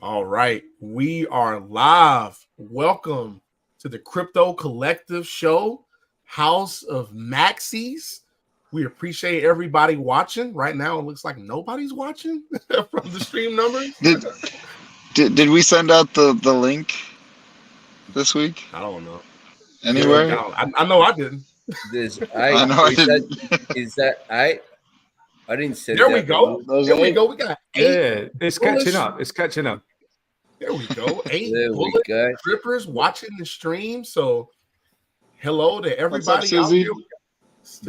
All right, we are live. Welcome to the Crypto Collective Show, House of Maxis. We appreciate everybody watching. Right now, it looks like nobody's watching from the stream numbers. Did we send out the link this week? I don't know. Anywhere? I know I didn't. I know I didn't. I didn't send There it we out. go. There we go. We got 8. Yeah, it's catching up. It's catching up. There we go. 8 There we bullet go. drippers watching the stream. So, hello to everybody What's up, out Susie? there.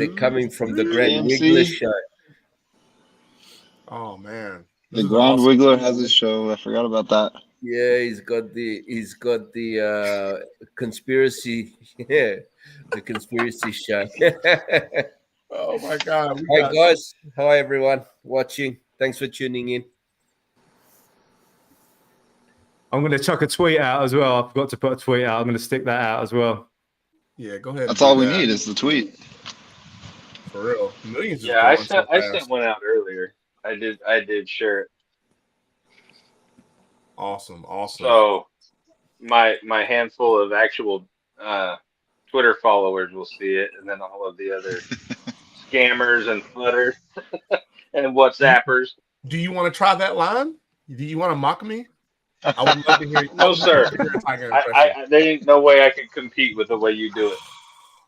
They're coming from the Grand AMC. Wiggler Show. Oh man, The Grand Wiggler has his show. I forgot about that. Yeah, he's got the conspiracy. Yeah, the conspiracy show. Oh my God! Hi guys, hi everyone watching. Thanks for tuning in. I'm going to chuck a tweet out as well. I forgot to put a tweet out. I'm going to stick that out as well. Yeah, go ahead. That's all we need is the tweet. For real. Millions. Yeah, I sent one out earlier. I did share it. Awesome. So my handful of actual Twitter followers will see it, and then all of the other scammers and flutters and WhatsAppers. Do you want to try that line? Do you want to mock me? I would love to hear. No, sir. There ain't no way I could compete with the way you do it.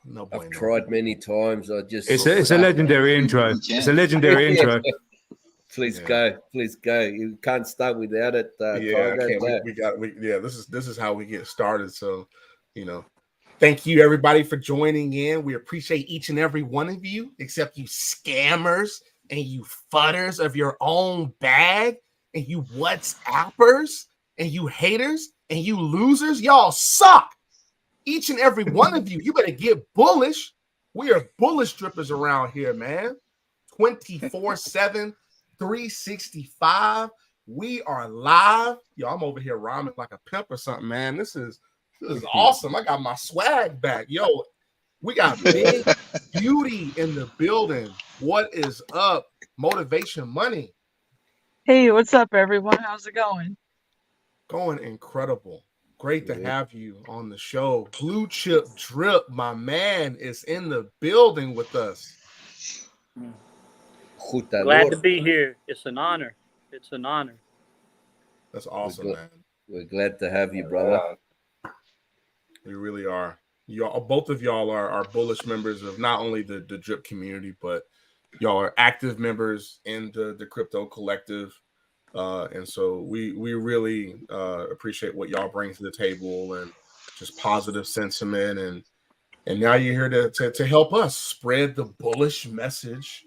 No, I've tried many times. It's a legendary intro. It's a legendary intro. Please go. You can't start without it. This is how we get started. So, thank you everybody for joining in. We appreciate each and every one of you, except you scammers and you fudders of your own bag and you WhatsAppers and you haters and you losers. Y'all suck. Each and every one of you. You better get bullish. We are bullish drippers around here, man. 24/7. 365. We are live. Yo, I'm over here rhyming like a pimp or something, man. This is awesome. I got my swag back. Yo, we got Big Beauty in the building. What is up? Motivation Money. Hey, what's up, everyone? How's it going? Going incredible. Great to have you on the show. Blue Chip Drip, my man, is in the building with us. Glad to be here. It's an honor. That's awesome, man. We're glad to have you, brother. We really are. Both of y'all are bullish members of not only the drip community, but y'all are active members in the crypto collective. And so we really appreciate what y'all bring to the table and just positive sentiment. And now you're here to help us spread the bullish message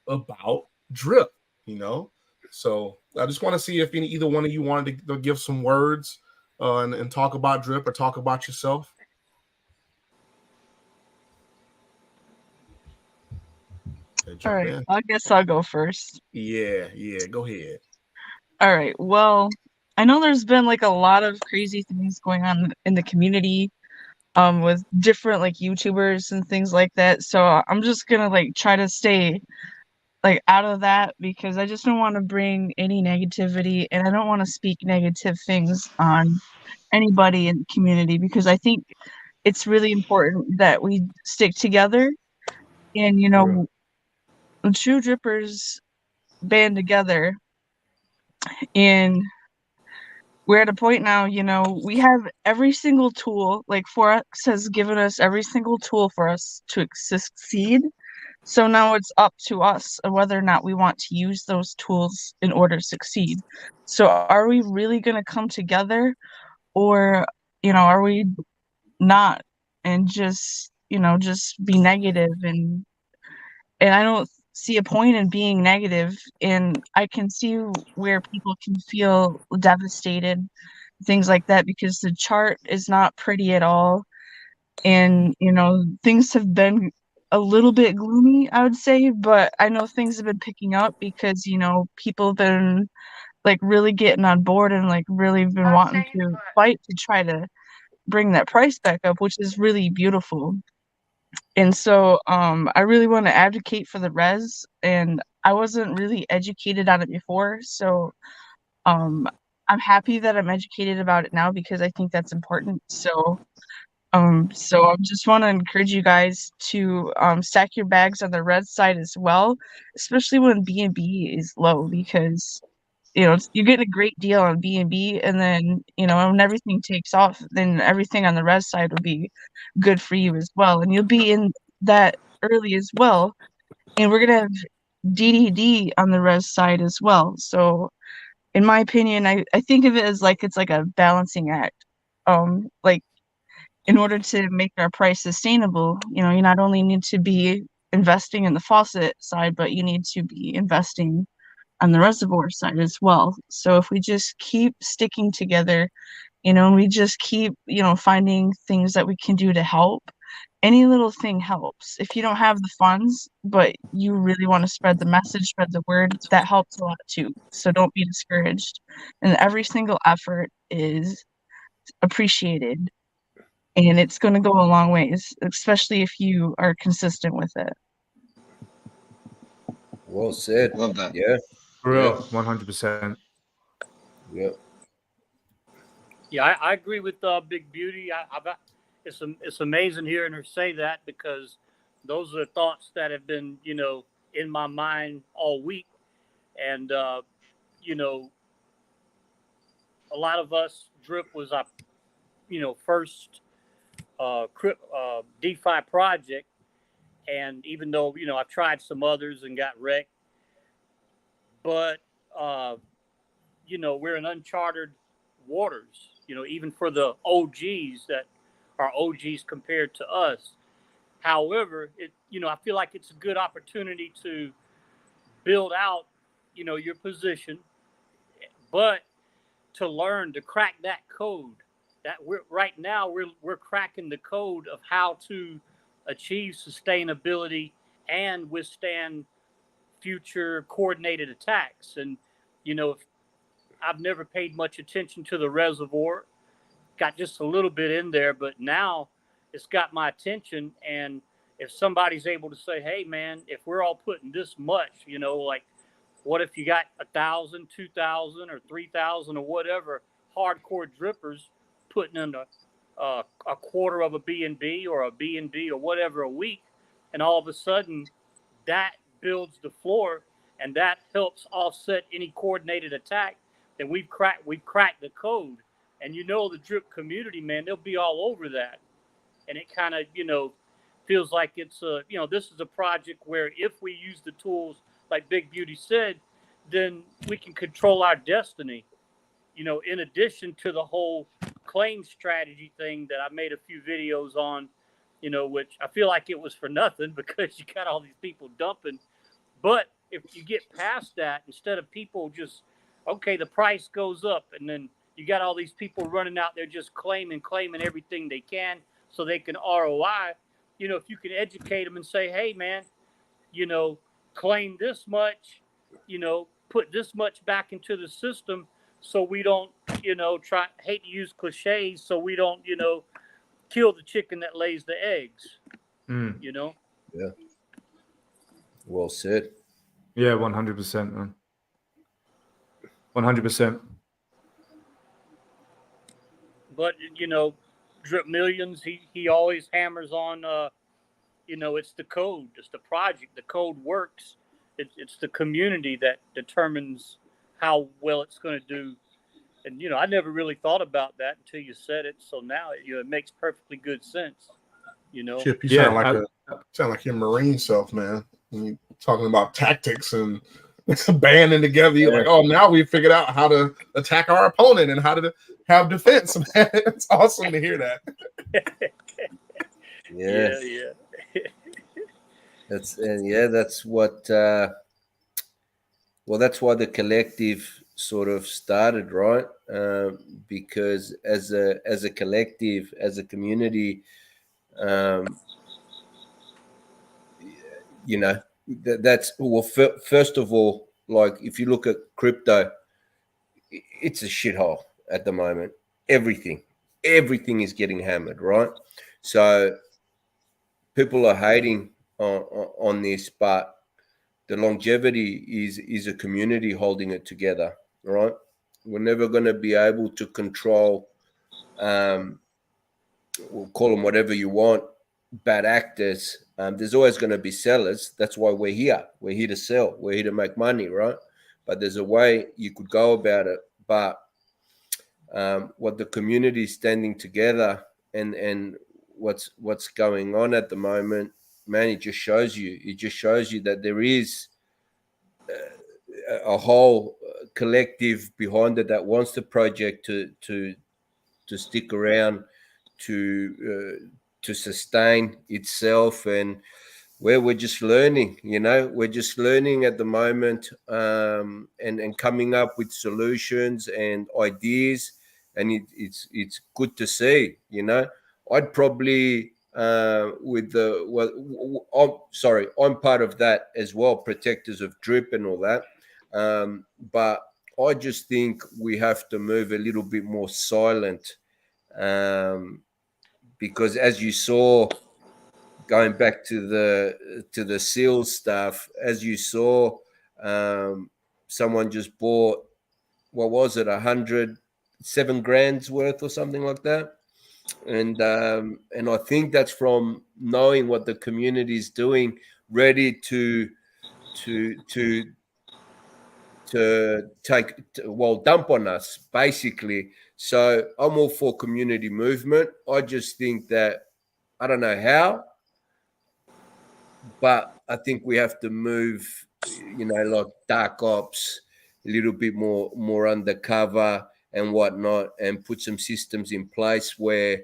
about drip, So I just want to see if either one of you wanted to give some words and talk about drip or talk about yourself. All right, I guess I'll go first. Yeah, go ahead. All right, well, I know there's been like a lot of crazy things going on in the community with different like YouTubers and things like that. So I'm just gonna like try to stay like out of that because I just don't want to bring any negativity and I don't want to speak negative things on anybody in the community because I think it's really important that we stick together and true drippers band together. And we're at a point now, we have every single tool, like Forex has given us every single tool for us to succeed. So now it's up to us whether or not we want to use those tools in order to succeed. So are we really going to come together or, are we not and just be negative and I don't see a point in being negative, and I can see where people can feel devastated, things like that, because the chart is not pretty at all. And, things have been a little bit gloomy, I would say, but I know things have been picking up because, people have been like really getting on board and like really been wanting to fight to try to bring that price back up, which is really beautiful. And so I really want to advocate for the res, and I wasn't really educated on it before. So I'm happy that I'm educated about it now because I think that's important. So I just want to encourage you guys to stack your bags on the red side as well, especially when B&B is low, because you're getting a great deal on B&B, and then when everything takes off, then everything on the red side will be good for you as well, and you'll be in that early as well. And we're gonna have DDD on the res side as well. So in my opinion, I think of it as like it's like a balancing act. Like in order to make our price sustainable, you not only need to be investing in the faucet side, but you need to be investing on the reservoir side as well. So if we just keep sticking together, and we just keep, finding things that we can do to help, any little thing helps. If you don't have the funds, but you really want to spread the message, spread the word, that helps a lot too. So don't be discouraged. And every single effort is appreciated. And it's going to go a long ways, especially if you are consistent with it. Well said. Love that. Yeah. For real, 100%. Yeah. Yeah, I agree with Big Beauty. It's amazing hearing her say that, because those are thoughts that have been, in my mind all week. And, a lot of us, Drip was our, first DeFi project. And even though, I've tried some others and got wrecked, but, we're in uncharted waters, even for the OGs that are OGs compared to us. However, I feel like it's a good opportunity to build out, your position, but to learn to crack that code. That we're cracking the code of how to achieve sustainability and withstand future coordinated attacks. And I've never paid much attention to the reservoir, got just a little bit in there, but now it's got my attention. And if somebody's able to say, hey man, if we're all putting this much, like what if you got 1,000, 2,000 or 3,000 or whatever hardcore drippers putting in a quarter of a B&B or a B&B or whatever a week, and all of a sudden that builds the floor and that helps offset any coordinated attack, then we've cracked the code. And the drip community, man, they'll be all over that. And it kind of, feels like it's this is a project where if we use the tools like Big Beauty said, then we can control our destiny. In addition to the whole claim strategy thing that I made a few videos on, which I feel like it was for nothing because you got all these people dumping. But if you get past that, instead of people just, okay, the price goes up, and then you got all these people running out there just claiming everything they can so they can ROI. If you can educate them and say, hey, man, claim this much, put this much back into the system so we don't, hate to use cliches, so we don't, kill the chicken that lays the eggs, Yeah. Well said. Yeah, 100%, man. 100%. But, Drip Millionz, he always hammers on, it's the code, it's the project, the code works. It's the community that determines how well it's going to do. And, I never really thought about that until you said it. So now, it makes perfectly good sense, Chip, you sound like your Marine self, man. When you're talking about tactics and banding together, you're like, oh, now we figured out how to attack our opponent and how to have defense, man. It's awesome to hear that. Yeah. That's what that's why the collective sort of started, right? Because as a collective, as a community, that's first of all, like if you look at crypto, it's a shithole at the moment. Everything is getting hammered, right? So people are hating on this, but the longevity is a community holding it together, right? We're never going to be able to control, we'll call them whatever you want, bad actors. There's always going to be sellers. That's why we're here. We're here to sell. We're here to make money, right? But there's a way you could go about it. But what the community is standing together and what's going on at the moment, man, it just shows you that there is a whole collective behind it that wants the project to stick around, to sustain itself, and where we're just learning, we're just learning at the moment, and coming up with solutions and ideas, and it's good to see. I'd probably I'm part of that as well, protectors of drip and all that, but I just think we have to move a little bit more silent, because as you saw, going back to the seal stuff, as you saw, someone just bought, what was it, 107 grand's worth or something like that. And I think that's from knowing what the community is doing, ready to dump on us, basically. So I'm all for community movement. I just think that, I don't know how, but I think we have to move, like dark ops, a little bit more undercover and whatnot, and put some systems in place where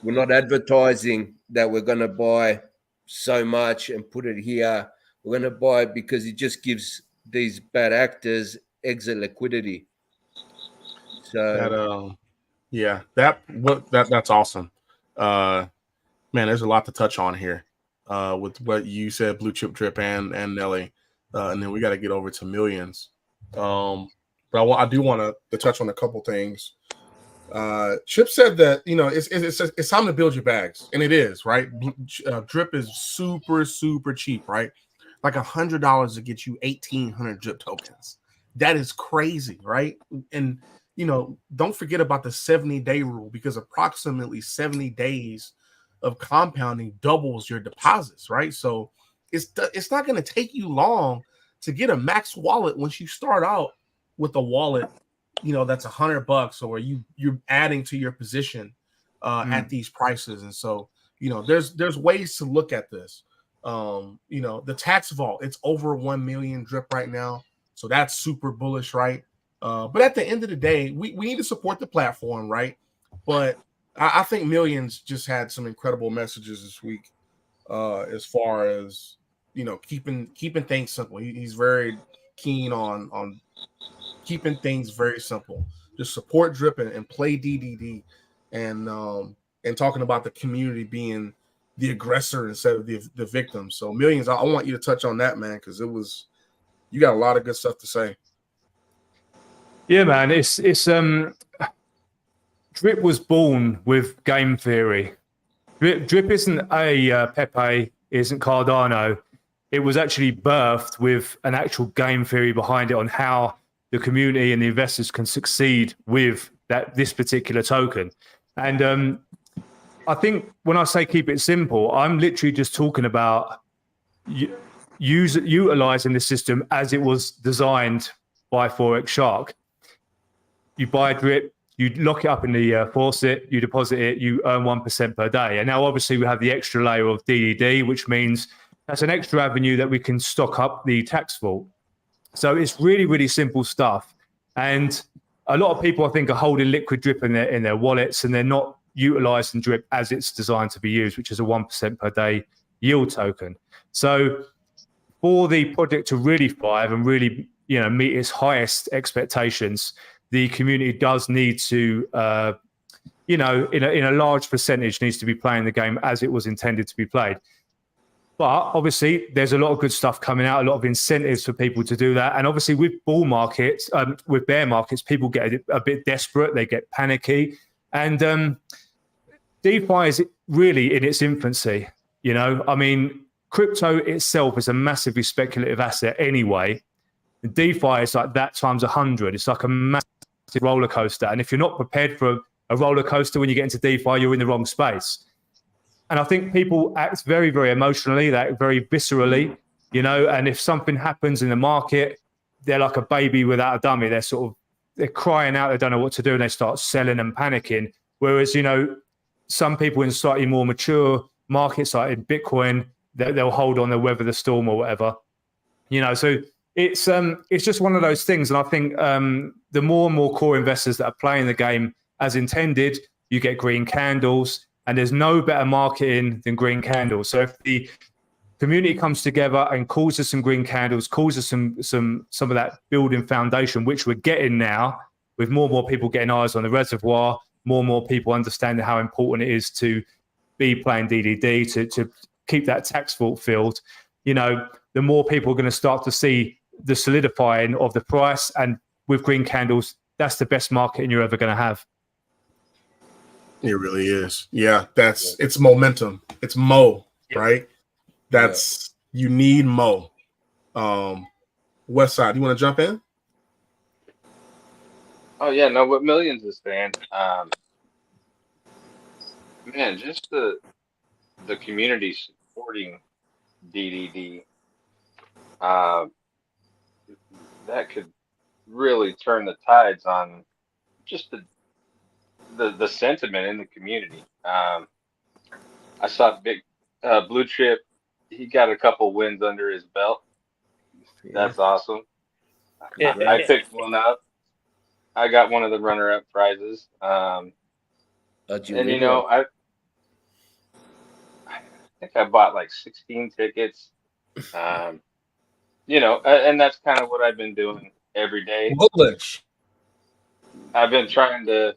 we're not advertising that we're going to buy so much and put it here. We're going to buy it because it just gives these bad actors exit liquidity. So that's awesome. Man, there's a lot to touch on here with what you said, Blue Chip Drip and Nelly, and then we got to get over to Millionz. But I do want to touch on a couple things. Chip said that it's time to build your bags, and it is, right. Drip is super cheap, right? Like $100 to get you 1,800 drip tokens. That is crazy, right? And don't forget about the 70-day rule, because approximately 70 days of compounding doubles your deposits, right? So it's not going to take you long to get a max wallet once you start out with a wallet, that's $100, or you're adding to your position at these prices. And so, there's ways to look at this. The tax vault, it's over 1 million drip right now. So that's super bullish, right? But at the end of the day, we need to support the platform, right? But I think Millionz just had some incredible messages this week, as far as, keeping things simple. He's very keen on keeping things very simple. Just support drip and play DDD, and talking about the community being the aggressor instead of the victim. So Millionz, I want you to touch on that, man, because you got a lot of good stuff to say. Yeah, man, it's Drip was born with game theory. Drip isn't a Pepe, isn't Cardano. It was actually birthed with an actual game theory behind it on how the community and the investors can succeed with this particular token. And I think when I say keep it simple, I'm literally just talking about utilizing the system as it was designed by Forex Shark. You buy drip, you lock it up in the faucet, you deposit it, you earn 1% per day. And now obviously we have the extra layer of DDD, which means that's an extra avenue that we can stock up the tax vault. So it's really simple stuff. And a lot of people, I think, are holding liquid drip in their wallets, and they're not utilizing drip as it's designed to be used, which is a 1% per day yield token. So for the project to really thrive and really, meet its highest expectations, the community does need to, in a large percentage, needs to be playing the game as it was intended to be played. But obviously, there's a lot of good stuff coming out, a lot of incentives for people to do that. And obviously, with bull markets, with bear markets, people get a bit desperate, they get panicky. And DeFi is really in its infancy. Crypto itself is a massively speculative asset anyway. And DeFi is like that times 100. It's like a massive roller coaster. And if you're not prepared for a roller coaster when you get into DeFi, you're in the wrong space. And I think people act very, very emotionally, they act very viscerally, you know, and if something happens in the market, they're like a baby without a dummy. They're crying out, they don't know what to do, and they start selling and panicking. Whereas, you know, some people in slightly more mature markets, like in Bitcoin, they'll hold on, they'll weather the storm or whatever. You know, so it's just one of those things. And I think the more and more core investors that are playing the game as intended, you get green candles. And there's no better marketing than green candles. So if the community comes together and causes some green candles, causes some of that building foundation, which we're getting now, with more and more people getting eyes on the reservoir, more and more people understanding how important it is to be playing DDD, to keep that tax vault filled, you know, the more people are going to start to see the solidifying of the price. And with green candles, that's the best marketing you're ever going to have. It really is. Yeah, it's momentum. It's Mo, right? You need Mo. West Side, you want to jump in? Oh yeah, no, what Millionz is saying, man, just the community supporting DDD, that could really turn the tides on just the sentiment in the community. I saw Big Blue Chip. He got a couple wins under his belt. That's awesome. Yeah. I picked one up. I got one of the runner-up prizes. And you know, I think I bought like 16 tickets. You know, and that's kind of what I've been doing every day. Bullish. I've been trying to.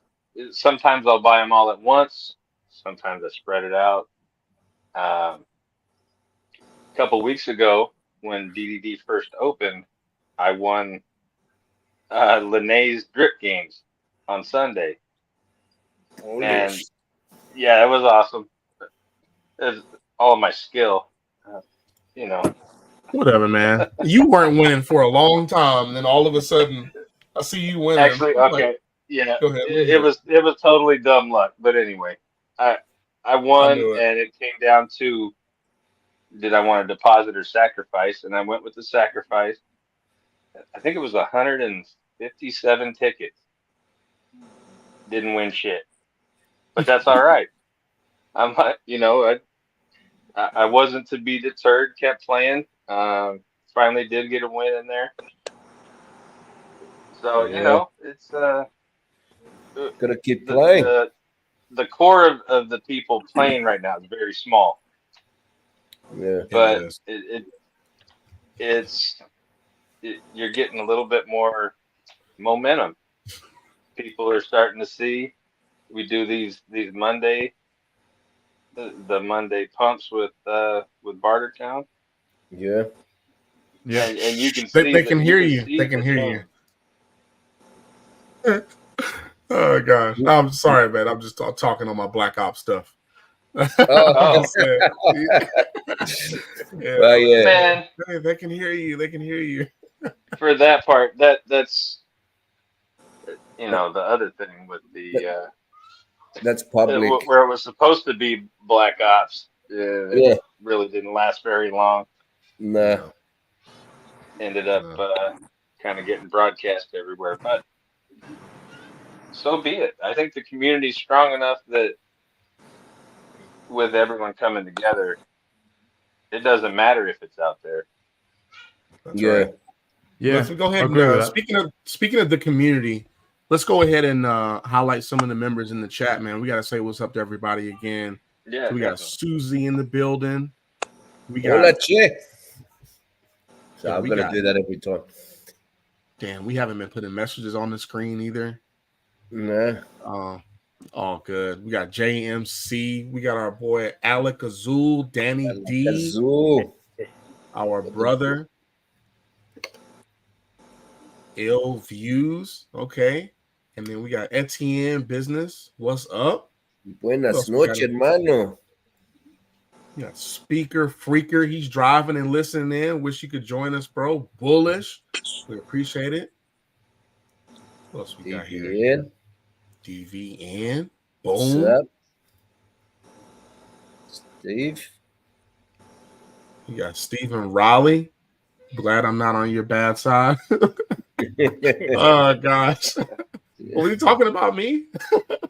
Sometimes I'll buy them all at once. Sometimes I spread it out. A couple weeks ago, when DDD first opened, I won Linnea's drip games on Sunday. And yeah, it was awesome. It was all of my skill, you know. Whatever, man. You weren't winning for a long time, and then all of a sudden, I see you winning. Actually, okay. Yeah, Go ahead. it was totally dumb luck, but anyway, I won, and it came down to, did I want to deposit or sacrifice? And I went with the sacrifice. I think it was 157 tickets. Didn't win shit, but that's all right. I'm not, you know, I wasn't to be deterred. Kept playing. Finally did get a win in there. So you know, it's gotta keep playing. The core of the people playing right now is very small. Yeah, but you're getting a little bit more momentum. People are starting to see. We do these Monday, the Monday pumps with Bartertown. Yeah. And you can see they can hear you. They can hear you. Oh gosh, I'm sorry, man. I'm just talking on my Black Ops stuff. Oh. Yeah. Yeah. Man, they can hear you. They can hear you. For that part, that's you know, the other thing with the that's public, where it was supposed to be Black Ops. It really didn't last very long. No. Ended up kind of getting broadcast everywhere, but so be it. I think the community's strong enough that with everyone coming together, it doesn't matter if it's out there. That's right. Yeah. Let's go ahead and speaking of the community, let's go ahead and highlight some of the members in the chat, man. We got to say what's up to everybody again. Yeah. So we got Susie in the building. We got Hola, che. So I'm gonna do that every time. Damn, we haven't been putting messages on the screen either. No. All good. We got JMC. We got our boy Alec Azul, Danny D. Azul. Our brother. Ill Views. Okay. And then we got Etienne Business. What's up? Buenas noches, hermano. You got Speaker Freaker. He's driving and listening in. Wish you could join us, bro. Bullish. We appreciate it. What else we got here? DVN. What's Boom. up? Steve. You got Stephen Raleigh. Glad I'm not on your bad side. Oh, gosh. Were you talking about me?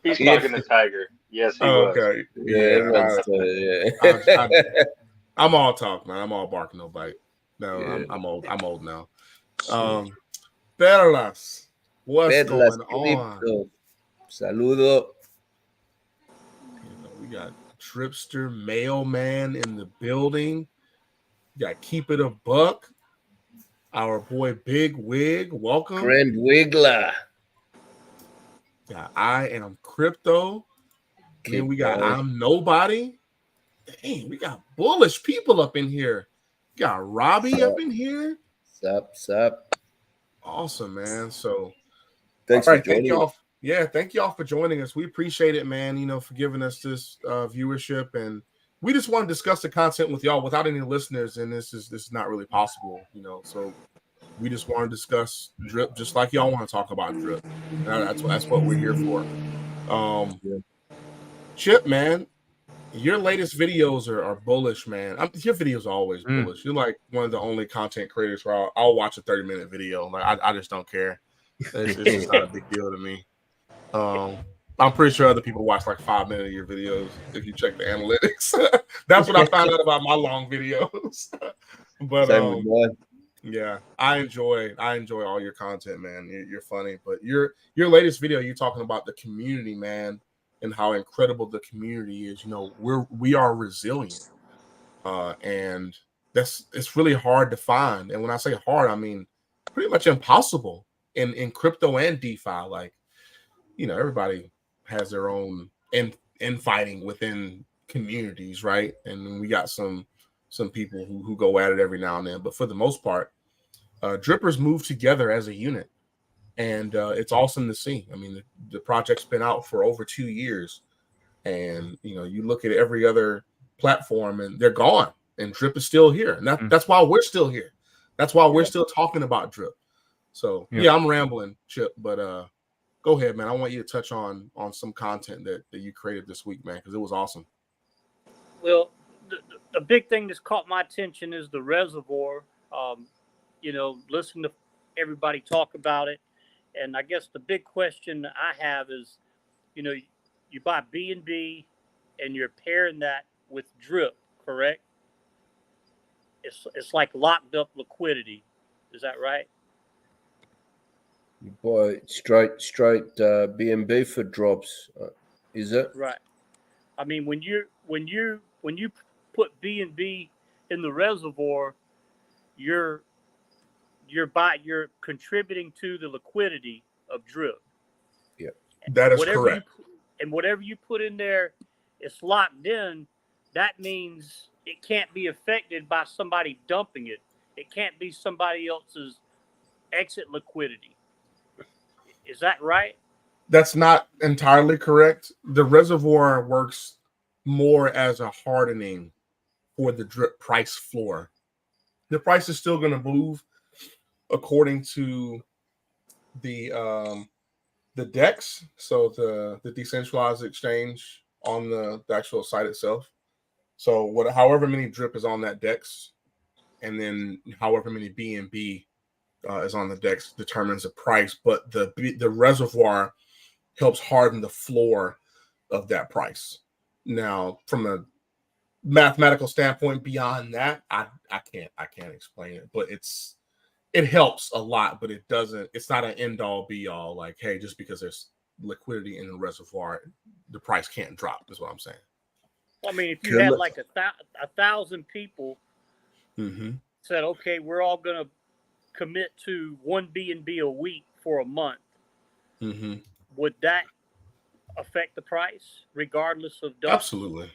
He's talking to Tiger. Yes, he was. Okay. I'm all talk, man. I'm all bark, no bite. No, Yeah. I'm old. I'm old now. Perlas, what's going on? Saludo. We got Tripster Mailman in the building. We got Keep It a Buck. Our boy Big Wig, welcome. Grand Wiggler. Got I Am Crypto. Then we got I'm Nobody. Dang, we got bullish people up in here. We got Robbie up in here. Sup. Awesome, man. So Thanks all right, for joining. thank y'all for joining us. We appreciate it, man. You know, for giving us this viewership, and we just want to discuss the content with y'all without any listeners, and this is not really possible, you know. So we just want to discuss drip just like y'all want to talk about drip. And that's what we're here for. Chip, man, your latest videos are bullish, man. Your videos are always bullish. You're like one of the only content creators where I'll watch a 30-minute video. Like I just don't care. It's just not a big deal to me. I'm pretty sure other people watch like 5 minutes of your videos if you check the analytics. That's what I found out about my long videos. But yeah, I enjoy all your content, man. You're funny, but your latest video, you're talking about the community, man, and how incredible the community is. You know, we are resilient, and it's really hard to find. And when I say hard, I mean pretty much impossible in crypto and DeFi. Like, you know, everybody has their own infighting within communities, right? And we got some people who go at it every now and then, but for the most part, drippers move together as a unit, and it's awesome to see. I mean, the project's been out for over 2 years, and you know, you look at every other platform and they're gone, and drip is still here, and that's why we're still here. That's why we're still talking about drip. So yeah, I'm rambling, Chip, but go ahead, man. I want you to touch on some content that you created this week, man, because it was awesome. Well, the big thing that's caught my attention is the reservoir. You know, listen to everybody talk about it. And I guess the big question I have is, you know, you buy BNB and you're pairing that with drip, correct? It's like locked up liquidity. Is that right? You buy straight BNB for drops, is it? Right. I mean, when you put BNB in the reservoir, you're contributing to the liquidity of drip. Yeah, that is correct. And whatever you put in there, it's locked in. That means it can't be affected by somebody dumping it. It can't be somebody else's exit liquidity. Is that right? That's not entirely correct. The reservoir works more as a hardening for the drip price floor. The price is still going to move according to the DEX, so the decentralized exchange on the actual site itself. So however many drip is on that DEX, and then however many BNB is on the DEX determines the price, but the reservoir helps harden the floor of that price. Now, from a mathematical standpoint, beyond that, I can't explain it, but it helps a lot, but it's not an end all be all. Like, hey, just because there's liquidity in the reservoir, the price can't drop, is what I'm saying. I mean, if you had like 1,000 people said, okay, we're all going to commit to 1 BNB a week for a month, would that affect the price regardless of dump? Absolutely.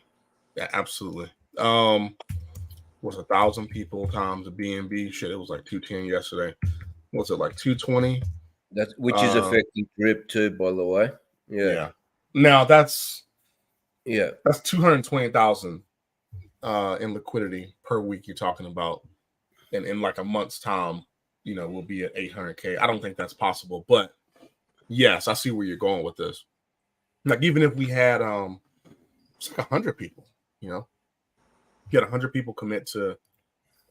Yeah, absolutely. Was 1,000 people times the BNB? Shit, it was like 210 yesterday. Was it like 220? Which is affecting drip too, by the way. Yeah. Now that's 220,000 in liquidity per week you're talking about, and in like a month's time, you know, we'll be at 800K. I don't think that's possible, but yes, I see where you're going with this. Like, even if we had it's like 100 people, you know, get 100 people commit to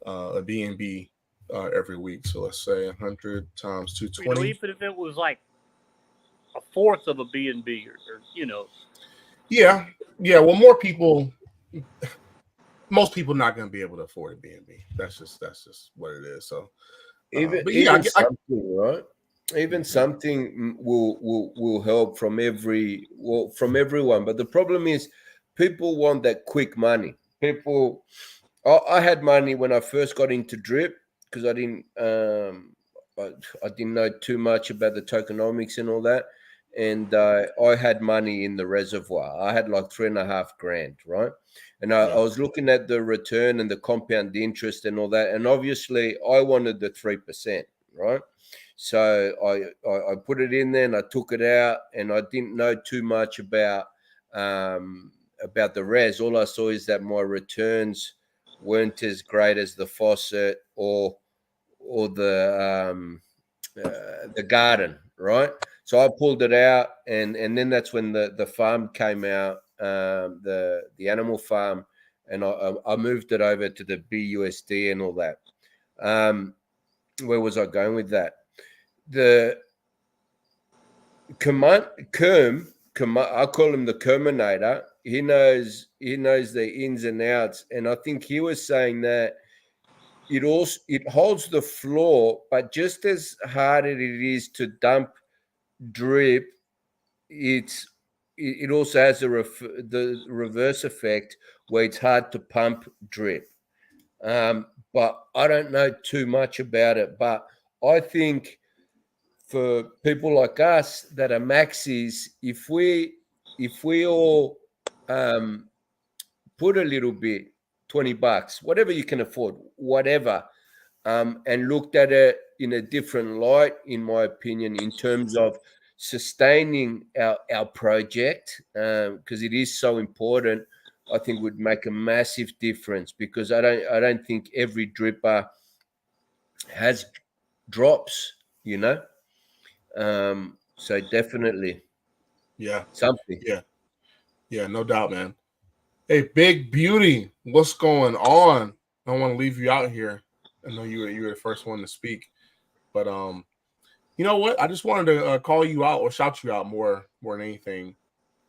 a BNB every week. So let's say 100 times 220. You know, even if it was like a fourth of a BNB, or you know. Yeah. Well, more people. Most people not going to be able to afford a BNB. That's just what it is. So, something, right? Even something will help from everyone. But the problem is, people want that quick money. I had money when I first got into Drip because I didn't know too much about the tokenomics and all that. And I had money in the reservoir. I had like $3,500, right? And I was looking at the return and the compound interest and all that. And obviously, I wanted the 3%, right? So I put it in there and I took it out, and I didn't know too much about the res. All I saw is that my returns weren't as great as the faucet or the garden, right? So I pulled it out, and then that's when the farm came out, the animal farm, and I moved it over to the BUSD and all that. Where was I going with that? The Kerm, I call him the Kerminator. He knows the ins and outs, and I think he was saying that it holds the floor, but just as hard as it is to dump Drip, it also has the reverse effect where it's hard to pump Drip. But I don't know too much about it. But I think for people like us that are Maxis, if we all put a little bit, $20, whatever you can afford, whatever, and looked at it in a different light, in my opinion, in terms of sustaining our project, because it is so important, I think would make a massive difference, because I don't think every dripper has drops, you know. So definitely, something. Yeah, no doubt, man. Hey, Big Beauty, what's going on? I don't want to leave you out here. I know you were the first one to speak, but you know what? I just wanted to call you out or shout you out more than anything.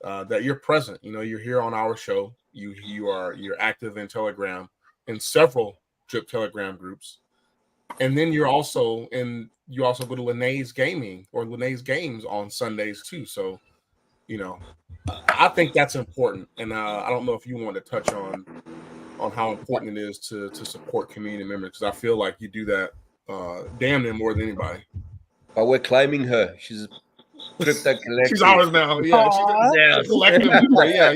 That you're present. You know, you're here on our show. You're active in Telegram, in several Drip Telegram groups, and then you also go to Linnaeus Gaming or Linnaeus Games on Sundays too. So, you know, I think that's important, and I don't know if you want to touch on how important it is to support community members, because I feel like you do that damn near more than anybody. But we're claiming her. She's crypto collective. She's ours now. Yeah, she's a collective member. Yeah,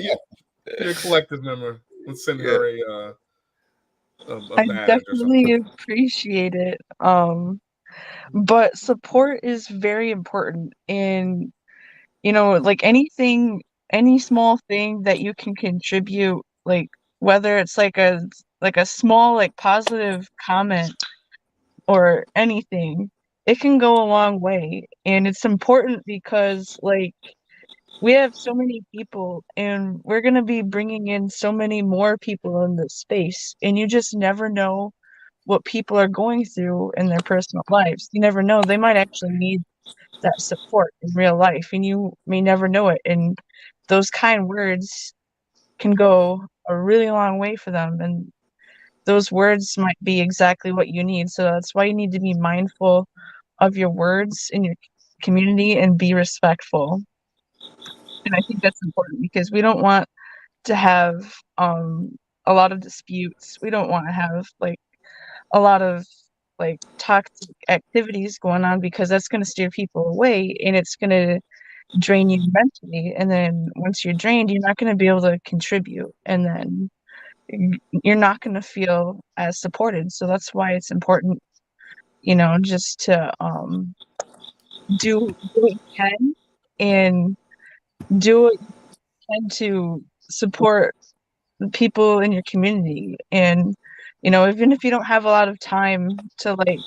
you're a collective member. Let's send her a I badge definitely appreciate it. But support is very important, and you know, like any small thing that you can contribute, like whether it's like a small like positive comment or anything, it can go a long way. And it's important because like we have so many people, and we're going to be bringing in so many more people in this space, and you just never know what people are going through in their personal lives. You never know, they might actually need that support in real life, and you may never know it, and those kind words can go a really long way for them, and those words might be exactly what you need. So that's why you need to be mindful of your words in your community and be respectful. And I think that's important, because we don't want to have a lot of disputes. We don't want to have like a lot of like toxic activities going on, because that's going to steer people away, and it's going to drain you mentally. And then once you're drained, you're not going to be able to contribute, and then you're not going to feel as supported. So that's why it's important, you know, just to do what you can, and do what you can to support people in your community. And, even if you don't have a lot of time to like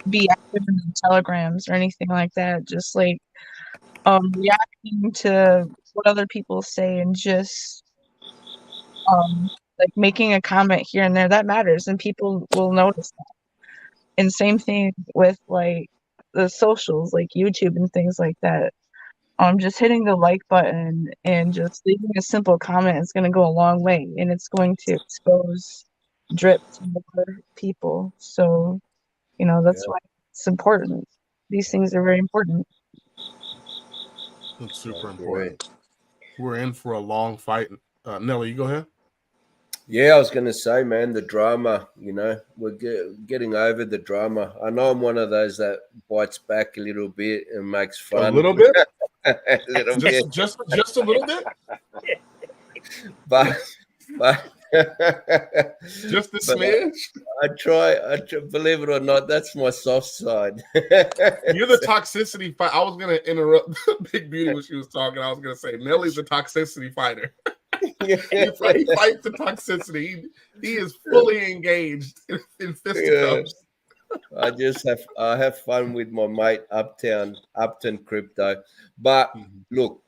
be active in the telegrams or anything like that, just like reacting to what other people say and just like making a comment here and there, that matters, and people will notice that. And same thing with like the socials, like YouTube and things like that. Just hitting the like button and just leaving a simple comment is going to go a long way, and it's going to expose Drip to more people. So, that's why it's important. These things are very important. It's super important. We're in for a long fight. Nelly, you go ahead. Yeah, I was going to say, man, the drama, we're getting over the drama. I know I'm one of those that bites back a little bit and makes fun. A little bit? A little bit. Just a little bit? But just a smidge? I try, believe it or not, that's my soft side. You're the toxicity fight. I was going to interrupt Big Beauty when she was talking. I was going to say, Nelly's a toxicity fighter. He fights the toxicity. He is fully engaged in fisticuffs. I have fun with my mate Uptown Crypto. But look,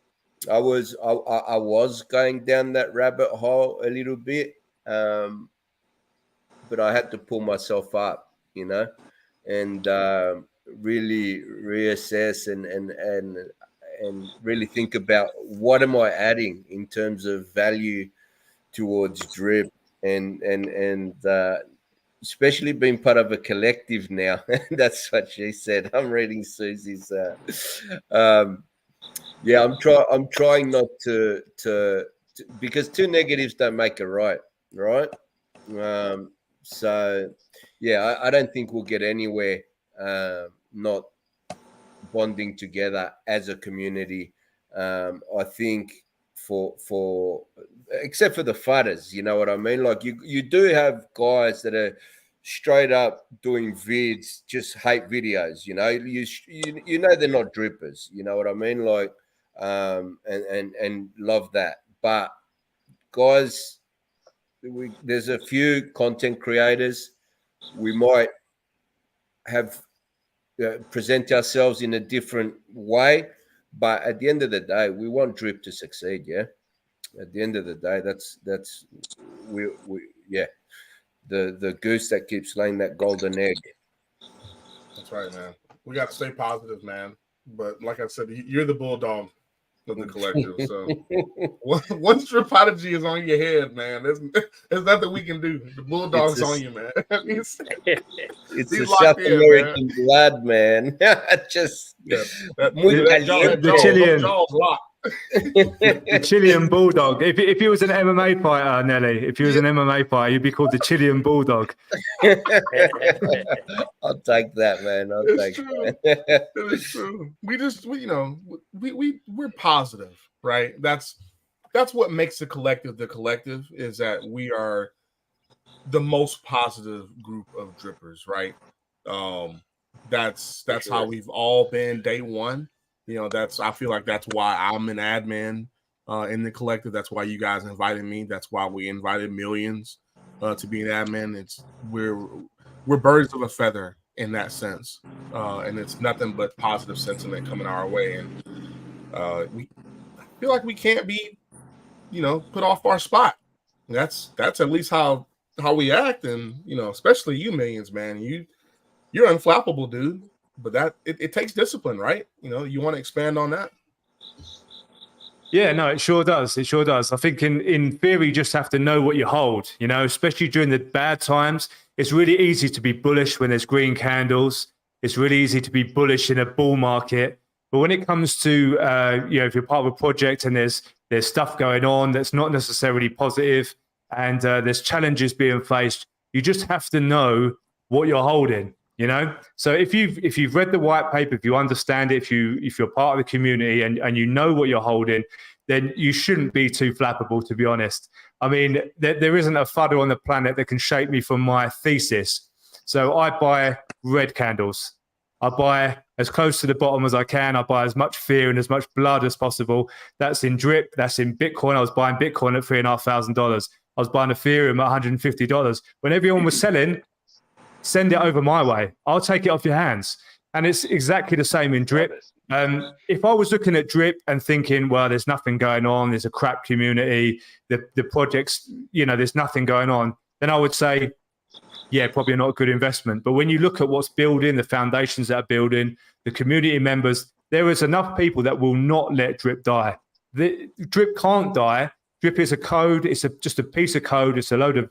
I was going down that rabbit hole a little bit, but I had to pull myself up, and really reassess and really think about what am I adding in terms of value towards Drip, and especially being part of a collective now. That's what she said. I'm reading Susie's. Yeah, I'm trying not to because two negatives don't make a right? So yeah, I don't think we'll get anywhere not bonding together as a community. I think for except for the fudders, you know what I mean? Like you do have guys that are straight up doing vids, just hate videos, you know they're not drippers, you know what I mean? Like and love that. But guys, there's a few content creators we might have present ourselves in a different way, but at the end of the day, we want Drip to succeed. Yeah, at the end of the day, that's we yeah, the goose that keeps laying that golden egg. That's right, man. We got to stay positive, man. But like I said, you're the bulldog of the collective. So once Dripodigy is on your head, man, there's nothing we can do. The bulldog's on you, man. It's a South American blood, man. Just the Chilean locked. The Chilean bulldog. If he was an MMA fighter, Nelly, if he was an MMA fighter, he'd be called the Chilean bulldog. I'll take that, man. I'll take that. It is true. We're positive, right? That's what makes the collective is that we are the most positive group of drippers, right? That's how we've all been day one. I feel like that's why I'm an admin in the collective. That's why you guys invited me. That's why we invited Millionz to be an admin. We're birds of a feather in that sense, and it's nothing but positive sentiment coming our way. And we feel like we can't be, put off our spot. That's at least how we act, and especially you, Millionz, man. You're unflappable, dude. But that it takes discipline, right? You want to expand on that? Yeah, no, it sure does. It sure does. I think in theory, you just have to know what you hold, especially during the bad times. It's really easy to be bullish when there's green candles. It's really easy to be bullish in a bull market. But when it comes to, if you're part of a project and there's stuff going on that's not necessarily positive and there's challenges being faced, you just have to know what you're holding. So if you've read the white paper, if you understand it, if you're part of the community and you know what you're holding, then you shouldn't be too flappable, to be honest. I mean, there isn't a fudder on the planet that can shake me from my thesis. So I buy red candles. I buy as close to the bottom as I can. I buy as much fear and as much blood as possible. That's in Drip. That's in Bitcoin. I was buying Bitcoin at $3,500. I was buying Ethereum at $150. When everyone was selling, send it over my way. I'll take it off your hands. And it's exactly the same in Drip. If I was looking at Drip and thinking, well, there's nothing going on, there's a crap community, the projects, there's nothing going on, then I would say, yeah, probably not a good investment. But when you look at what's building, the foundations that are building, the community members, there is enough people that will not let Drip die. Drip can't die. Drip is a code. It's just a piece of code. It's a load of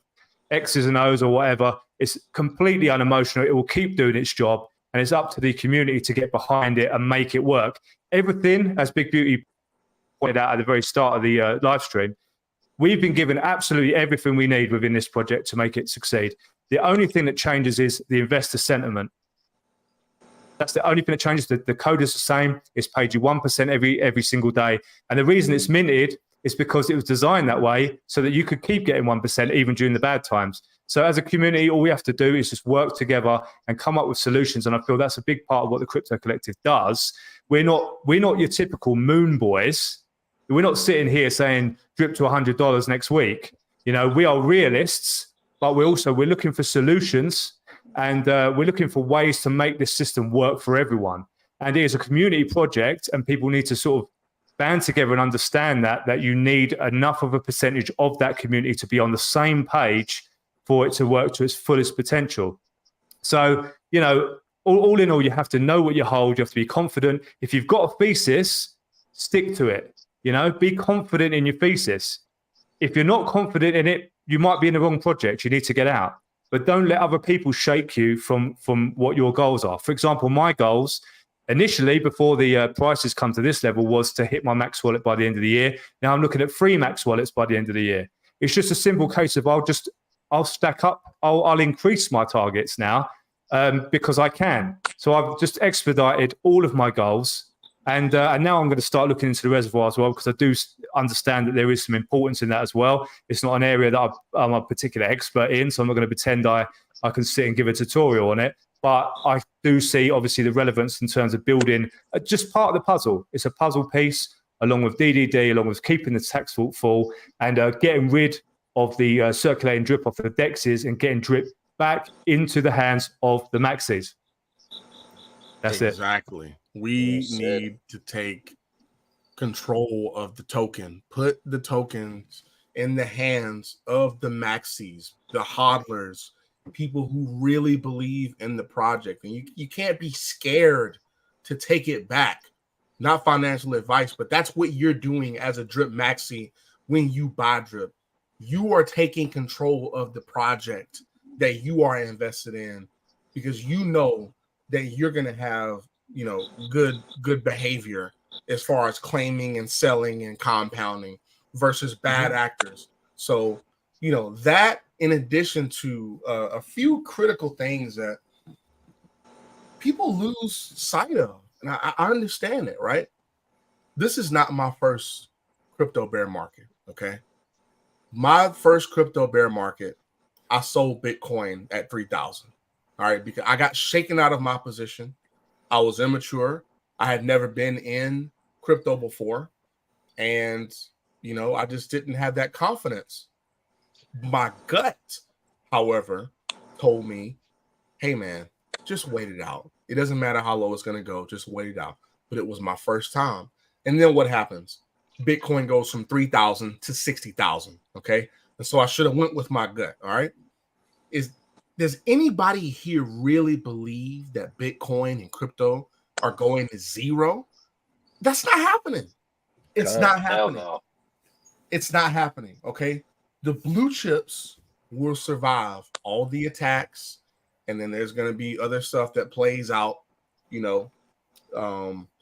X's and O's or whatever. It's completely unemotional. It will keep doing its job. And it's up to the community to get behind it and make it work. Everything, as Big Beauty pointed out at the very start of the live stream, we've been given absolutely everything we need within this project to make it succeed. The only thing that changes is the investor sentiment. That's the only thing that changes. The code is the same. It's paid you 1% every single day. And the reason it's minted is because it was designed that way so that you could keep getting 1% even during the bad times. So as a community, all we have to do is just work together and come up with solutions. And I feel that's a big part of what the Crypto Collective does. We're not your typical moon boys. We're not sitting here saying drip to $100 next week. We are realists, but we're looking for solutions, and we're looking for ways to make this system work for everyone. And it is a community project, and people need to sort of band together and understand that you need enough of a percentage of that community to be on the same page for it to work to its fullest potential. So, all in all, you have to know what you hold. You have to be confident. If you've got a thesis, stick to it. Be confident in your thesis. If you're not confident in it, you might be in the wrong project. You need to get out. But don't let other people shake you from what your goals are. For example, my goals initially, before the prices come to this level, was to hit my max wallet by the end of the year. Now I'm looking at 3 max wallets by the end of the year. It's just a simple case of I'll stack up. I'll increase my targets now because I can. So I've just expedited all of my goals. And now I'm going to start looking into the reservoir as well, because I do understand that there is some importance in that as well. It's not an area that I'm a particular expert in, so I'm not going to pretend I can sit and give a tutorial on it. But I do see, obviously, the relevance in terms of building just part of the puzzle. It's a puzzle piece, along with DDD, along with keeping the tax vault full, and getting rid of the circulating drip off the dexes and getting drip back into the hands of the Maxis. That's exactly. We need to take control of the token, put the tokens in the hands of the Maxis, the hodlers, people who really believe in the project. And you can't be scared to take it back. Not financial advice, but that's what you're doing as a Drip Maxi when you buy Drip. You are taking control of the project that you are invested in, because you know that you're going to have good behavior as far as claiming and selling and compounding versus bad actors. So, that in addition to a few critical things that people lose sight of. And I understand it, right? This is not my first crypto bear market, okay? My first crypto bear market, I sold Bitcoin at 3,000, all right? Because I got shaken out of my position. I was immature. I had never been in crypto before. And, I just didn't have that confidence. My gut, however, told me, hey, man, just wait it out. It doesn't matter how low it's going to go. Just wait it out. But it was my first time. And then what happens? Bitcoin goes from 3,000 to 60,000, okay? And so I should have went with my gut, all right? Does anybody here really believe that Bitcoin and crypto are going to zero? That's not happening. It's not happening. No. It's not happening, okay? The blue chips will survive all the attacks, and then there's going to be other stuff that plays out,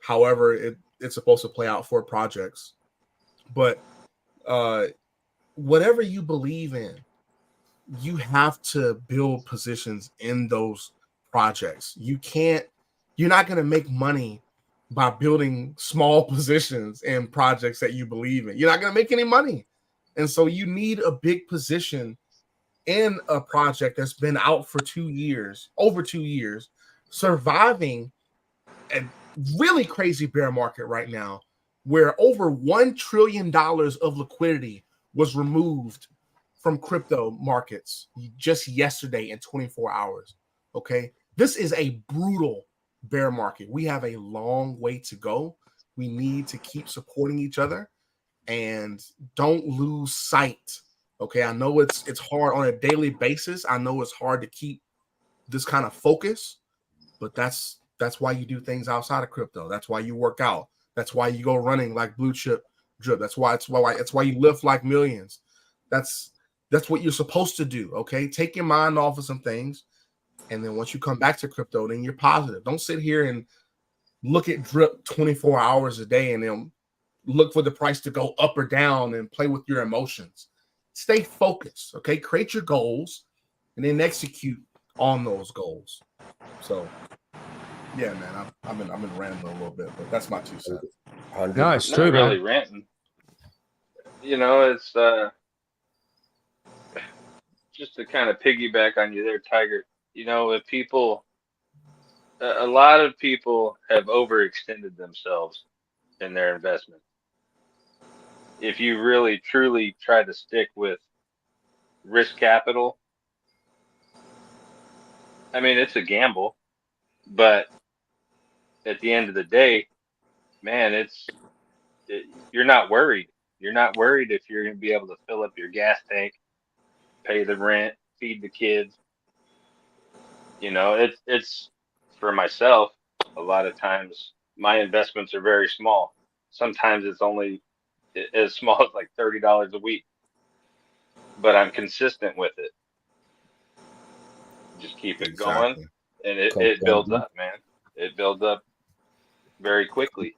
however it's supposed to play out for projects. But whatever you believe in, you have to build positions in those projects. You're not going to make money by building small positions in projects that you believe in. You're not going to make any money. And so you need a big position in a project that's been out for over 2 years, surviving a really crazy bear market right now, where over $1 trillion of liquidity was removed from crypto markets just yesterday in 24 hours. Okay. This is a brutal bear market. We have a long way to go. We need to keep supporting each other and don't lose sight. Okay. I know it's hard on a daily basis. I know it's hard to keep this kind of focus, but that's why you do things outside of crypto. That's why you work out. That's why you go running like Blue Chip Drip. That's why you lift like Millionz. That's what you're supposed to do. Okay. Take your mind off of some things. And then once you come back to crypto, then you're positive. Don't sit here and look at Drip 24 hours a day and then look for the price to go up or down and play with your emotions. Stay focused. Okay. Create your goals and then execute on those goals. So yeah, man, I've been ranting a little bit, but that's my 2 cents. No, it's true, not really ranting. It's just to kind of piggyback on you there, Tiger. If people, a lot of people have overextended themselves in their investment. If you really truly try to stick with risk capital, I mean, it's a gamble, but at the end of the day, man, you're not worried. You're not worried if you're going to be able to fill up your gas tank, pay the rent, feed the kids. It's for myself, a lot of times my investments are very small. Sometimes it's only as small as like $30 a week, but I'm consistent with it. Just keep it going, and it builds up, man. It builds up very quickly.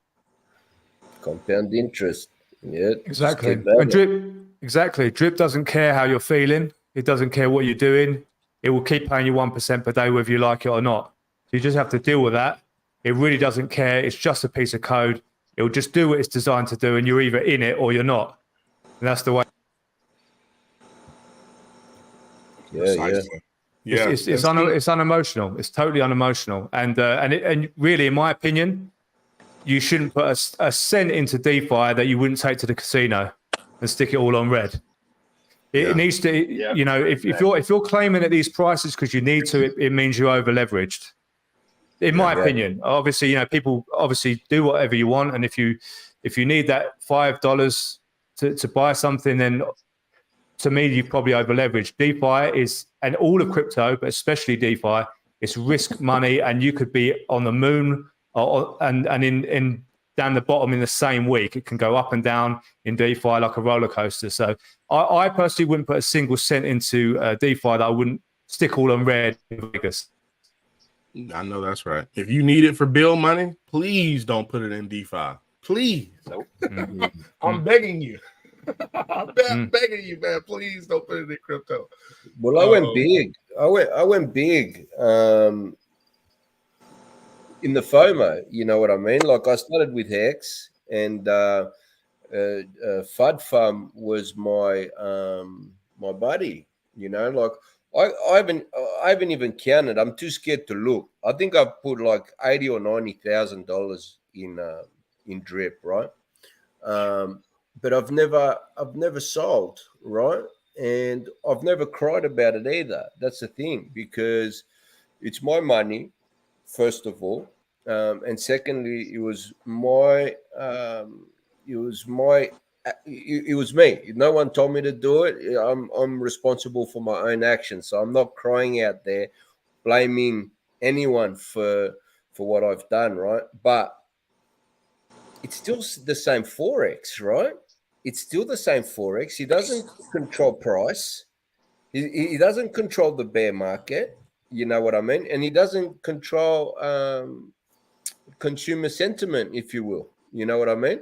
Compound interest. Yeah, exactly. And Drip doesn't care how you're feeling. It doesn't care what you're doing. It will keep paying you 1% per day, whether you like it or not. So you just have to deal with that. It really doesn't care. It's just a piece of code. It will just do what it's designed to do, and you're either in it or you're not. And that's the way. Yeah. It's unemotional. It's totally unemotional. And really, in my opinion, you shouldn't put a cent into DeFi that you wouldn't take to the casino and stick it all on red. It needs to, if you're claiming at these prices because you need to, it means you're over leveraged. In my opinion, obviously, people obviously do whatever you want, and if you need that $5 to buy something, then to me you've probably over leveraged. DeFi is, and all of crypto, but especially DeFi, it's risk money, and you could be on the moon and in down the bottom in the same week. It can go up and down in DeFi like a roller coaster. So I personally wouldn't put a single cent into DeFi that I wouldn't stick all on red in Vegas. I know that's right. If you need it for bill money, please don't put it in DeFi. Please. Nope. I'm begging you. I'm begging you, man. Please don't put it in crypto. Well, I went big. I went big in the FOMO. You know what I mean? Like I started with Hex, and FUD was my my buddy. Like I haven't even counted. I'm too scared to look. I think I've put like $80,000 or $90,000 in Drip, right? But I've never sold, right? And I've never cried about it either. That's the thing, because it's my money, first of all, and secondly, it was me. No one told me to do it. I'm responsible for my own actions, so I'm not crying out there, blaming anyone for what I've done, right? But it's still the same Forex, right? It's still the same Forex. He doesn't control price. He doesn't control the bear market. You know what I mean? And he doesn't control consumer sentiment, if you will. You know what I mean?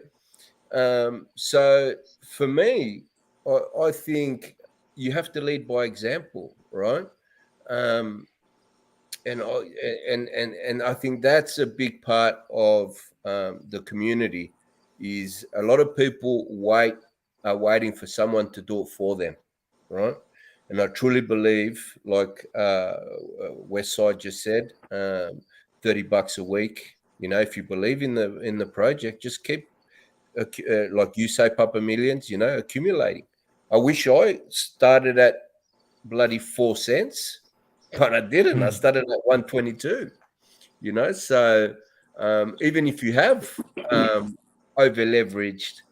So for me, I think you have to lead by example, right? And I think that's a big part of the community. Is a lot of people are waiting for someone to do it for them, right? And I truly believe, like Westside just said, $30 a week. If you believe in the project, just keep, like you say, Papa Millionz, accumulating. I wish I started at bloody 4 cents, but I didn't. I started at 122. You know, so even if you have over leveraged,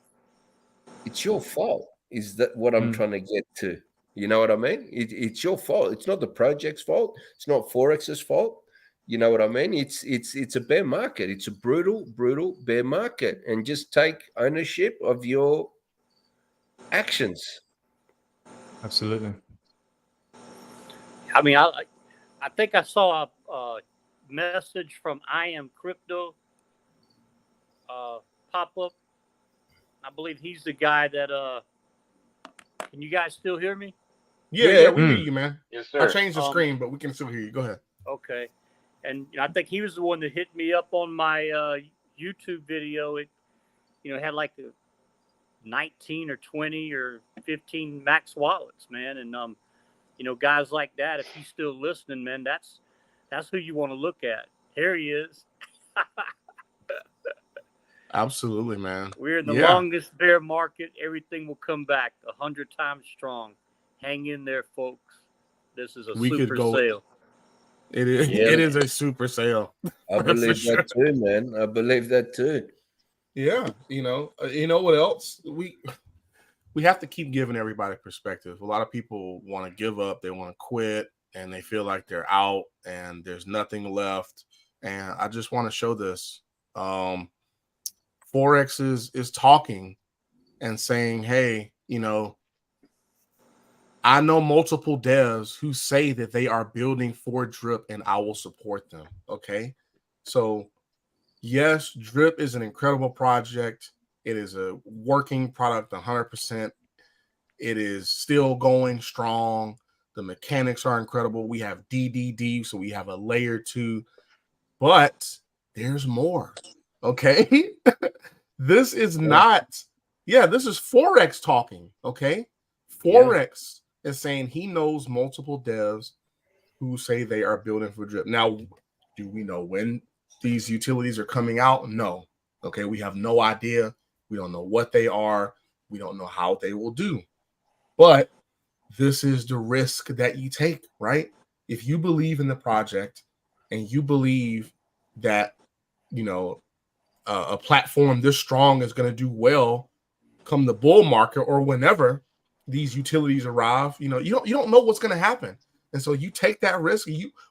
it's your fault. Is that what I'm trying to get to? You know what I mean? It's your fault. It's not the project's fault. It's not Forex's fault. You know what I mean? It's a bear market. It's a brutal bear market, and just take ownership of your actions. Absolutely. I mean, I think I saw a message from I Am Crypto pop up. I believe he's the guy that. Can you guys still hear me? Yeah, we hear you, man. Yes, I sir. changed the screen, but we can still hear you. Go ahead. Okay, and I think he was the one that hit me up on my YouTube video. It, had like 19 or 20 or 15 max wallets, man, and guys like that. If he's still listening, man, that's who you want to look at. Here he is. Absolutely, man. We're in the longest bear market. Everything will come back 100 times strong. Hang in there, folks. This is a super sale. It is. Yeah. It is a super sale. I believe that too, man. I believe that too. Yeah, you know what else? We have to keep giving everybody perspective. A lot of people want to give up, they want to quit, and they feel like they're out and there's nothing left. And I just want to show this. Forex is talking and saying, hey, I know multiple devs who say that they are building for Drip and I will support them. Okay. So yes, Drip is an incredible project. It is a working product 100%. It is still going strong. The mechanics are incredible. We have DDD, so we have a layer 2, but there's more. Okay. This is not, this is Forex talking. Okay. Forex is saying he knows multiple devs who say they are building for Drip. Now, do we know when these utilities are coming out? No. Okay. We have no idea. We don't know what they are. We don't know how they will do. But this is the risk that you take, right? If you believe in the project and you believe that, a platform this strong is going to do well come the bull market or whenever these utilities arrive, you don't know what's going to happen. And so you take that risk.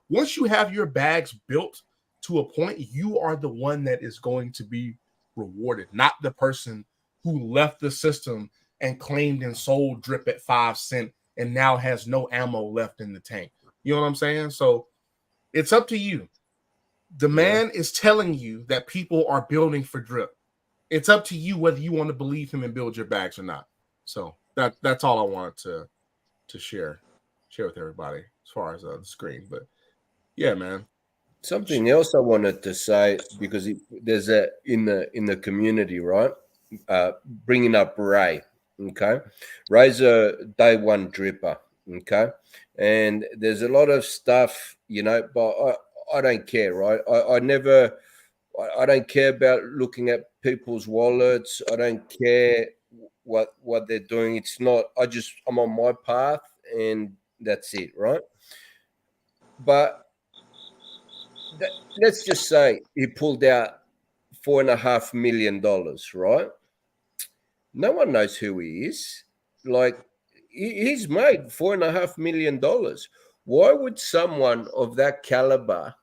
Once you have your bags built to a point, you are the one that is going to be rewarded, not the person who left the system and claimed and sold Drip at 5 cents and now has no ammo left in the tank. You know what I'm saying? So it's up to you. The man is telling you that people are building for Drip. It's up to you whether you want to believe him and build your bags or not. So that's all I wanted to share with everybody as far as the screen. But yeah, man. Something else I wanted to say, because there's in the community, right? Bringing up Ray. Okay, Ray's a day one dripper. Okay, and there's a lot of stuff, but I don't care, right? I don't care about looking at people's wallets. I don't care what they're doing. It's not. I'm on my path, and that's it, right? But let's just say he pulled out $4.5 million, right? No one knows who he is. Like, he's made $4.5 million. Why would someone of that caliber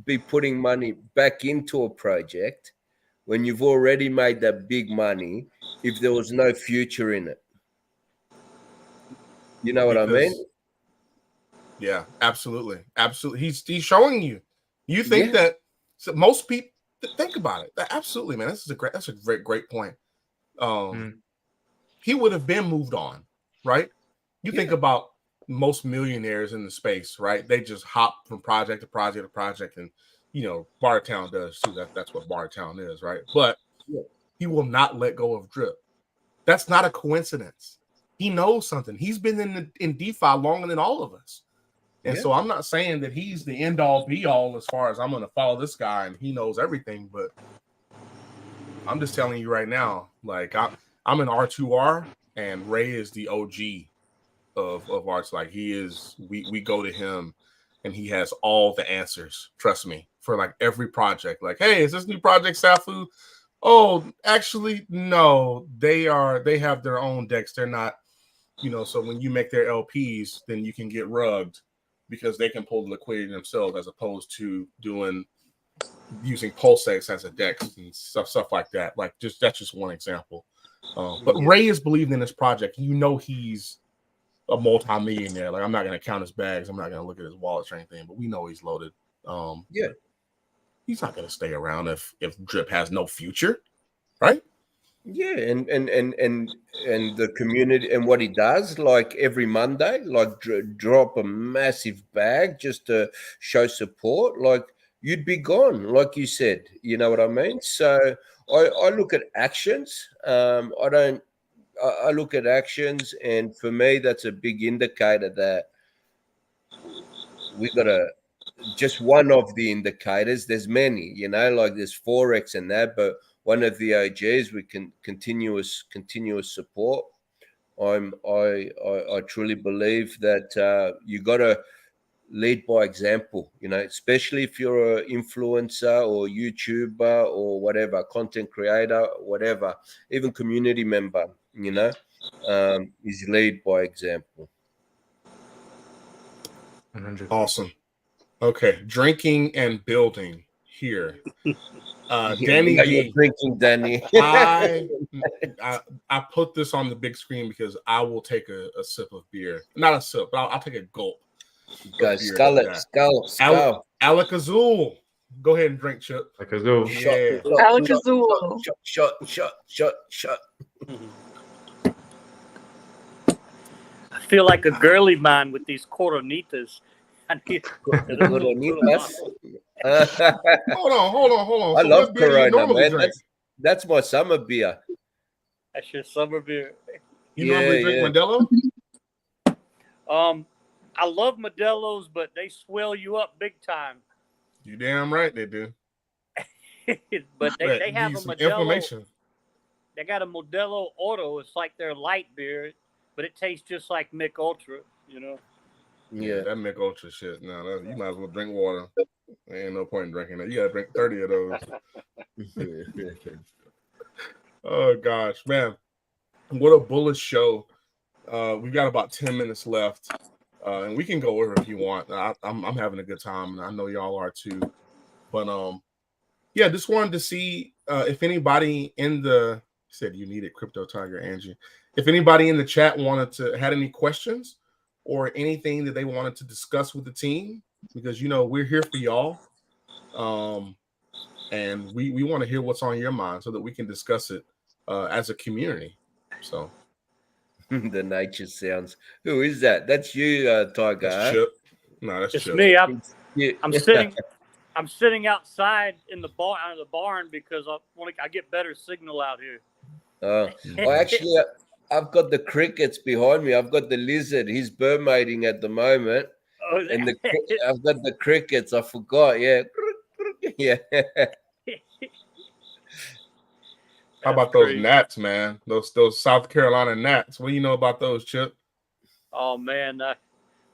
be putting money back into a project when you've already made that big money if there was no future in it? You know what I mean? Yeah, absolutely. Absolutely. He's showing you. You think that most people think about it. Absolutely, man. That's a great point. He would have been moved on, right? You think about most millionaires in the space, right? They just hop from project to project to project, and Bartertown does too. That's what Bartertown is, right? But he will not let go of Drip. That's not a coincidence. He knows something. He's been in DeFi longer than all of us. And so I'm not saying that he's the end all be all as far as I'm going to follow this guy and he knows everything, but I'm just telling you right now, like I'm an R2R. and Ray is the OG of arts. Like he is, we go to him, and he has all the answers. Trust me, for like every project. Like, hey, is this new project Safu? Oh, actually, no. They have their own decks. They're not, So when you make their LPs, then you can get rugged because they can pull the liquidity themselves, as opposed to using Pulsex as a dex and stuff like that. Like that's just one example. But Ray is believing in this project. He's a multi-millionaire. Like, I'm not going to count his bags. I'm not going to look at his wallets or anything, but we know he's loaded. He's not going to stay around if Drip has no future, right? Yeah, and the community, and what he does, like every Monday, like drop a massive bag just to show support. Like, you'd be gone, like you said. You know what I mean? So I look at actions. I look at actions, and for me, that's a big indicator that we got just one of the indicators. There's many, like there's Forex and that, but one of the OGs, we can continuous support. I truly believe that you got to lead by example, especially if you're an influencer or YouTuber or whatever, content creator, whatever, even community member, is lead by example. 100. Awesome. Okay, drinking and building here. Danny D. Drinking, Danny. I put this on the big screen because I will take a sip of beer. Not a sip, but I'll take a gulp. Go, skull. Alakazul. Go ahead and drink, Chip. Alakazul. Yeah. Alakazul. Shot. I feel like a girly man with these coronitas. I need Coronitas. Hold on. I So love what beer do you Corona, normally man. drink? That's my summer beer. That's your summer beer. You normally drink Modelo? I love Modelo's, but they swell you up big time. You damn right they do. But they have a Modelo. Inflammation. They got a Modelo Auto. It's like their light beer, but it tastes just like Mick Ultra, Yeah. That Mick Ultra shit. No, you might as well drink water. There ain't no point in drinking that. You gotta drink 30 of those. Oh gosh, man. What a bullish show. We've got about 10 minutes left. And we can go over if you want. I'm having a good time, and I know y'all are too. But just wanted to see if anybody in the said you needed Crypto Tiger Angie. If anybody in the chat had any questions or anything that they wanted to discuss with the team, because we're here for y'all. And we want to hear what's on your mind so that we can discuss it as a community. So the nature sounds. Who is that? That's you, Tiger. that's Chip. No, that's It's Chip. me. I'm sitting outside in the barn because I get better signal out here. Actually, I've got the crickets behind me. I've got the lizard. He's bird mating at the moment. Oh, And I've got the crickets. I forgot. Yeah. Yeah. How about those gnats, man? Those South Carolina gnats. What do you know about those, Chip? Oh man,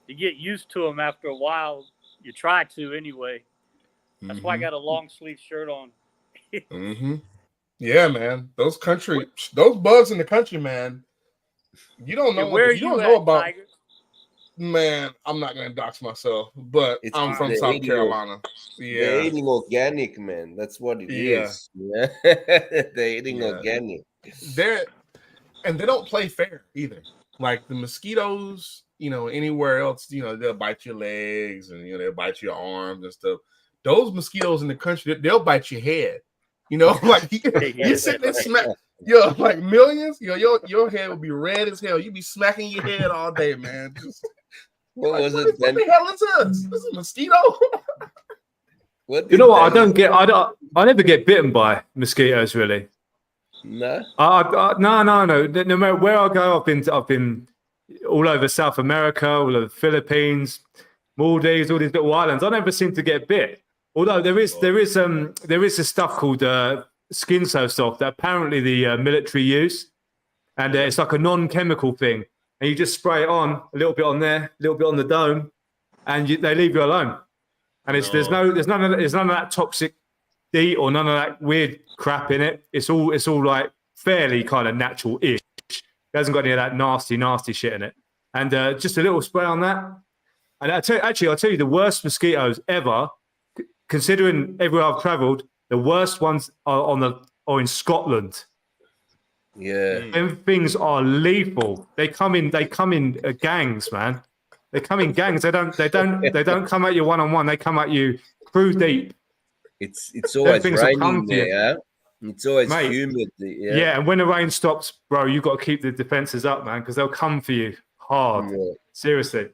you get used to them after a while. You try to anyway. That's why I got a long sleeve shirt on. Yeah, man. Those bugs in the country, man. You don't know. Where you don't at, know about. Tiger? Man, I'm not gonna dox myself, but I'm from South Carolina. They're eating organic, man. That's what it is. Yeah. They're eating organic. And they don't play fair either. Like the mosquitoes, anywhere else, they'll bite your legs and they'll bite your arms and stuff. Those mosquitoes in the country, they'll bite your head. Like you sit there smack. Like Millionz, your head will be red as hell. You be smacking your head all day, man. What was it? What the hell is this? This is a mosquito. You know what? I don't get. I never get bitten by mosquitoes, really. No. No. No matter where I go, I've been all over South America, all over the Philippines, Maldives, all these little islands. I never seem to get bit. Although there is this stuff called Skin So Soft that apparently the military use, and it's like a non-chemical thing, and you just spray it on a little bit on there, a little bit on the dome, and they leave you alone. And there's none of that toxic DEET or none of that weird crap in it. It's all like fairly kind of natural-ish. It hasn't got any of that nasty shit in it. And just a little spray on that. And I'll tell you, the worst mosquitoes ever, considering everywhere I've travelled, the worst ones are in Scotland. Yeah, Them things are lethal. They come in gangs, man. They come in gangs. They don't come at you one-on-one. They come at you crew deep. it's always things will raining come to you. there. It's always Mate, humid. Yeah, and when the rain stops, bro, you've got to keep the defenses up, man, because they'll come for you hard. Yeah. Seriously.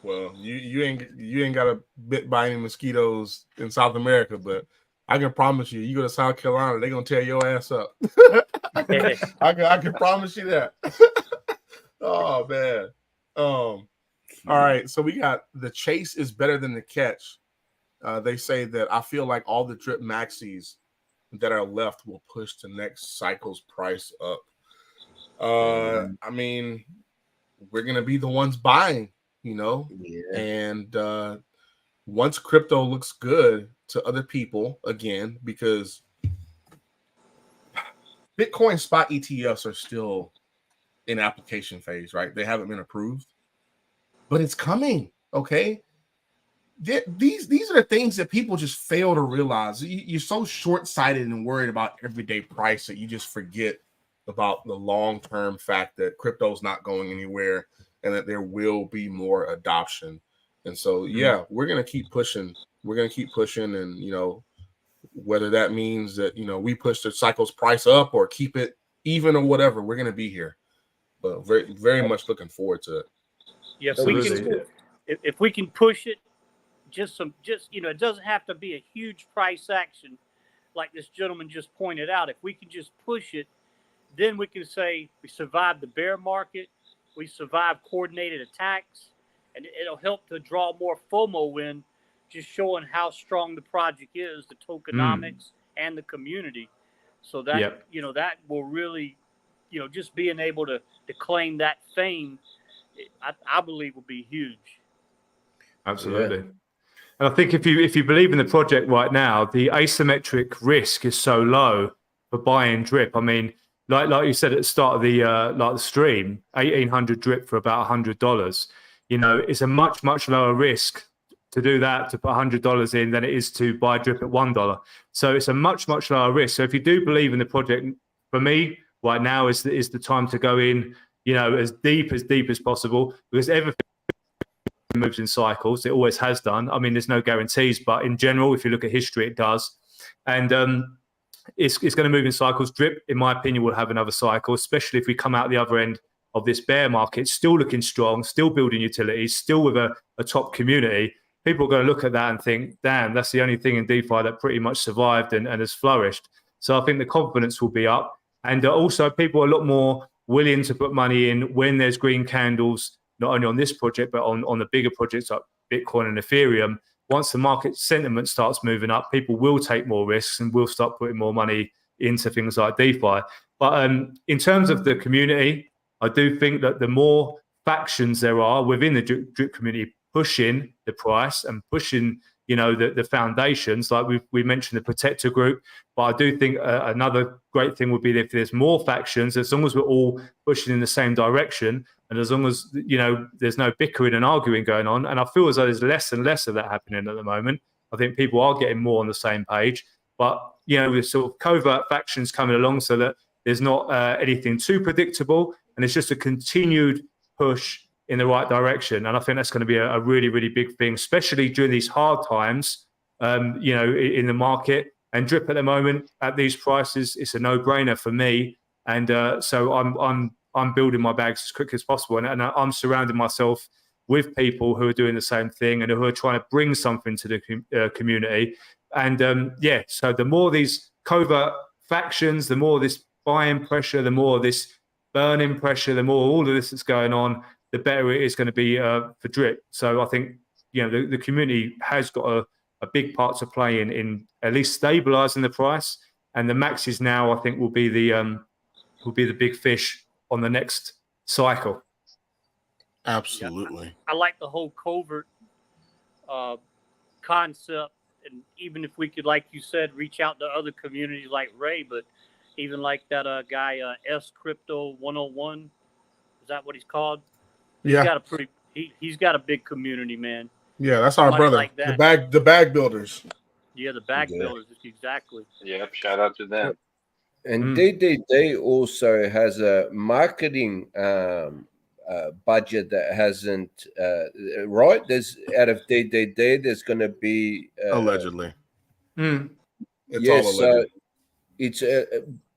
Well, you ain't got a bit by any mosquitoes in South America, but I can promise you go to South Carolina, they're gonna tear your ass up. I can promise you that. Oh man. All right, so we got the chase is better than the catch. They say that I feel like all the drip maxis that are left will push the next cycle's price up. I mean, we're gonna be the ones buying, and once crypto looks good to other people again, because Bitcoin spot ETFs are still in application phase, right? They haven't been approved, but it's coming. Okay. These are the things that people just fail to realize. You're so short-sighted and worried about everyday price that you just forget about the long-term fact that crypto is not going anywhere and that there will be more adoption. And so, yeah, we're going to keep pushing. We're going to keep pushing. And, whether that means that, we push the cycle's price up or keep it even or whatever, we're going to be here. But very, very much looking forward to it. Yeah, Absolutely. if we can push it, it doesn't have to be a huge price action like this gentleman just pointed out. If we can just push it, then we can say we survived the bear market, we survived coordinated attacks, and it'll help to draw more FOMO in, just showing how strong the project is, the tokenomics and the community. So that, that will really, just being able to claim that fame, I believe will be huge. Absolutely. Yeah. And I think if you believe in the project right now, the asymmetric risk is so low for buying drip. I mean, like you said at the start of the stream, 1,800 drip for about $100. It's a much lower risk to do that, to put $100 in, than it is to buy drip at $1. So it's a much lower risk. So if you do believe in the project, for me right now is the time to go in, as deep as possible, because everything moves in cycles. It always has done. I mean, there's no guarantees, but in general, if you look at history, it does. And it's going to move in cycles. Drip, in my opinion, will have another cycle, especially if we come out the other end of this bear market, still looking strong, still building utilities, still with a top community. People are going to look at that and think, damn, that's the only thing in DeFi that pretty much survived and has flourished. So I think the confidence will be up. And also people are a lot more willing to put money in when there's green candles, not only on this project, but on the bigger projects like Bitcoin and Ethereum. Once the market sentiment starts moving up, people will take more risks and will start putting more money into things like DeFi. But in terms of the community, I do think that the more factions there are within the drip community pushing the price and pushing, the foundations, like we mentioned the protector group. But I do think another great thing would be if there's more factions, as long as we're all pushing in the same direction, and as long as, there's no bickering and arguing going on. And I feel as though there's less and less of that happening at the moment. I think people are getting more on the same page. But, with sort of covert factions coming along so that there's not anything too predictable, and it's just a continued push in the right direction. And I think that's going to be a really, really big thing, especially during these hard times, in the market. And drip at the moment at these prices, it's a no-brainer for me. And so I'm building my bags as quick as possible. And I'm surrounding myself with people who are doing the same thing and who are trying to bring something to the community. And so the more these covert factions, the more this buying pressure, the more this burning pressure, the more all of this that's going on, the better it is going to be for drip. So I think, the community has got a big part to play in at least stabilizing the price. And the Maxis now, I think, will be the will be the big fish on the next cycle. Absolutely. I like the whole covert concept, and even if we could, like you said, reach out to other communities like Ray, but even like that guy S Crypto 101, is that what he's called? He's Yeah. got a pretty. He's got a big community, man. Yeah, that's our Somebody brother. like that. The bag builders. Yeah, the bag Yeah. builders, exactly. Yep. Shout out to them. And DDD also has a marketing budget that hasn't right. There's out of DDD, there's going to be Allegedly. Mm. It's yes, all so alleged. it's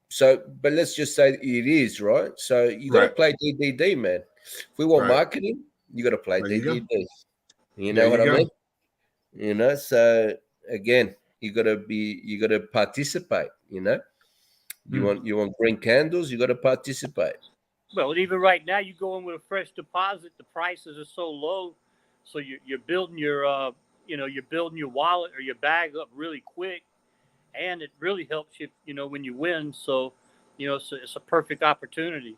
so. But let's just say it is right. So you got to Right. play DDD, man. If we want Right. marketing, you got to play There you go. DDD. You There know what you I go. mean? You know. So again, you got to participate. You know. You want green candles, you got to participate. Well, and even right now, you go in with a fresh deposit. The prices are so low, so you're building your you're building your wallet or your bag up really quick, and it really helps you when you win. So it's a perfect opportunity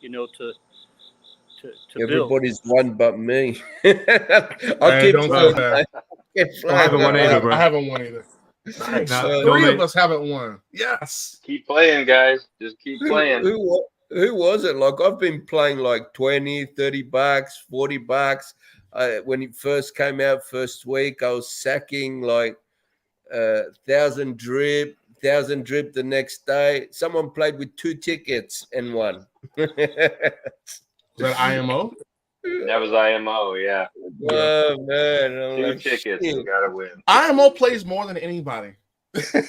to build. Everybody's won but me. Hey, I'll keep don't playing. feel bad. Keep I haven't won playing. either, bro. I haven't won either. Nice. No, Three normally- of us haven't won. Yes. Keep playing, guys. Just keep playing. Who was it? Like I've been playing like 20, 30 bucks, 40 bucks. When it first came out first week, I was sacking like 1,000 drip the next day. Someone played with 2 tickets and won. Was that IMO? That was IMO, yeah. Oh man, I'm 2 like, tickets, shit. you gotta win. IMO plays more than anybody. so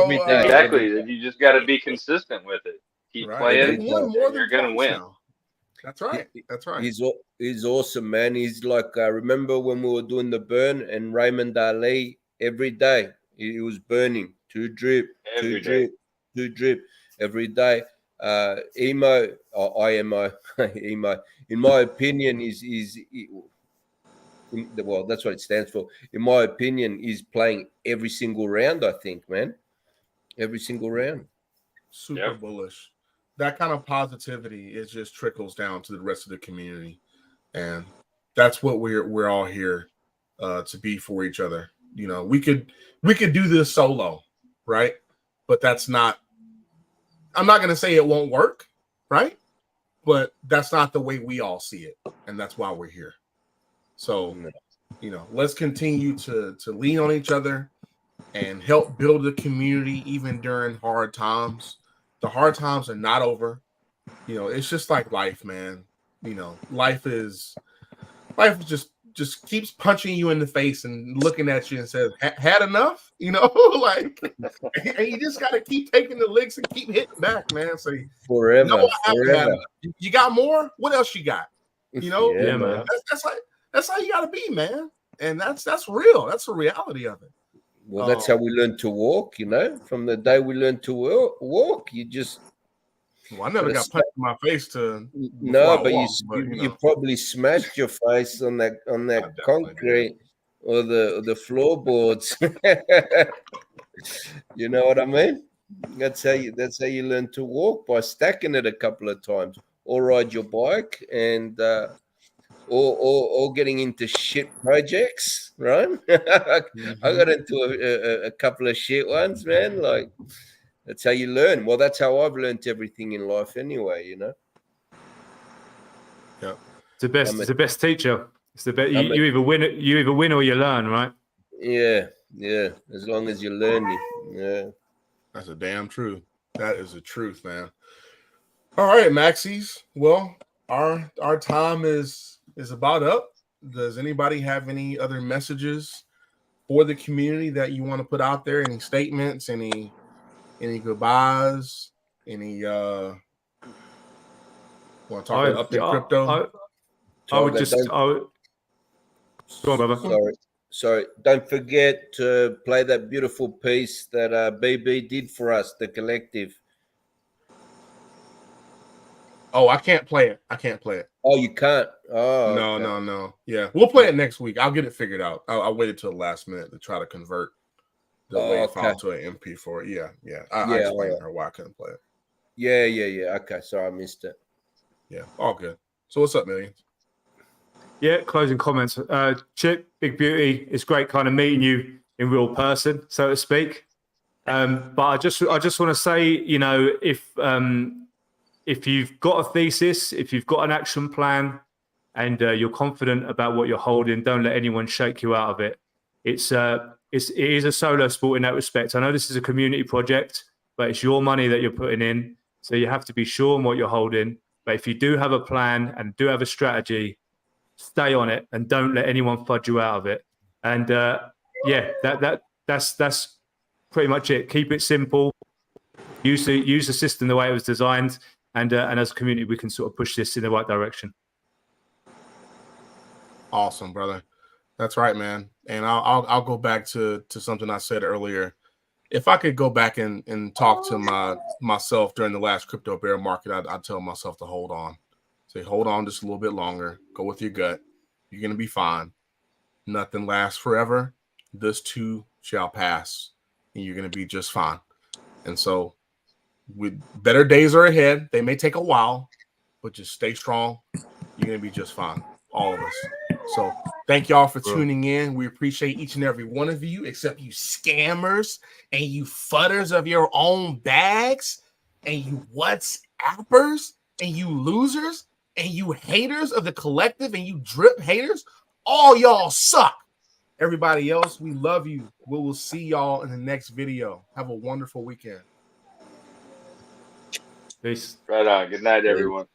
Every day. Exactly. You just gotta be consistent with it. Keep right. playing. They won more than You're gonna twice win. now. That's right. That's right. He's awesome, man. He's like, remember when we were doing the burn and Raymond Ali every day he was burning 2 drip, Every 2 drip, 2 drip every day. Emo or IMO, Emo, in my opinion, well, that's what it stands for. In my opinion, is playing every single round. I think, man, every single round. Super bullish. That kind of positivity is just trickles down to the rest of the community, and that's what we're all here to be for each other. You know, we could do this solo, right? But that's not. I'm not going to say it won't work, right? But that's not the way we all see it, and that's why we're here. So, you know, let's continue to lean on each other and help build the community even during hard times. The hard times are not over. You know, it's just like life, man. You know, life just keeps punching you in the face and looking at you and says, had enough? You know, like, and you just got to keep taking the licks and keep hitting back, man. So Forever. no, I haven't had Forever. enough. You got more? What else you got? You know, Yeah, man. that's how you got to be, man. And that's real. That's the reality of it. Well, that's how we learn to walk, you know. From the day we learn to walk, you just Well, I never got punched in my face to no, before I but walk, you probably smashed your face on that definitely concrete or the floorboards. You know what I mean? That's how you learn to walk, by stacking it a couple of times, or ride your bike and or getting into shit projects, right? I got into a couple of shit ones, man. Like, that's how you learn. Well, that's how I've learned everything in life anyway, you know. Yeah. It's the best. It's the best teacher. It's the best. You either win or you learn, right? Yeah. As long as you're learning. Yeah. That's a damn truth. That is the truth, man. All right, Maxis. Well, our time is about up. Does anybody have any other messages for the community that you want to put out there? Any statements? Any goodbyes? Any want to talk about update crypto? I would just. Go on, brother. Sorry. Don't forget to play that beautiful piece that BB did for us, the collective. Oh, I can't play it. Oh, you can't. Oh, No. Yeah, we'll play it next week. I'll get it figured out. I waited till the last minute to try to convert the WAV file to an MP4. Yeah. I explained to her why I couldn't play it. Yeah. Okay, sorry, I missed it. Yeah, all good. So what's up, Millionz? Yeah, closing comments. Chip, Big Beauty, it's great kind of meeting you in real person, so to speak. But I just want to say, you know, if you've got a thesis, if you've got an action plan, and you're confident about what you're holding, don't let anyone shake you out of it. It is a solo sport in that respect. I know this is a community project, but it's your money that you're putting in, so you have to be sure on what you're holding. But if you do have a plan and do have a strategy, stay on it and don't let anyone fudge you out of it. And that's pretty much it. Keep it simple. Use the system the way it was designed, and as a community, we can sort of push this in the right direction. Awesome, brother. That's right, man. And I'll go back to something I said earlier. If I could go back and talk to myself during the last crypto bear market, I'd tell myself to hold on. Say, hold on just a little bit longer. Go with your gut. You're going to be fine. Nothing lasts forever. This too shall pass. And you're going to be just fine. And so with better days are ahead. They may take a while, but just stay strong. You're going to be just fine. All of us. So thank y'all for tuning in. We appreciate each and every one of you, except you scammers and you fudders of your own bags and you WhatsAppers and you losers and you haters of the collective and you drip haters. All y'all suck. Everybody else, we love you. We will see y'all in the next video. Have a wonderful weekend. Peace. Right on. Good night, everyone.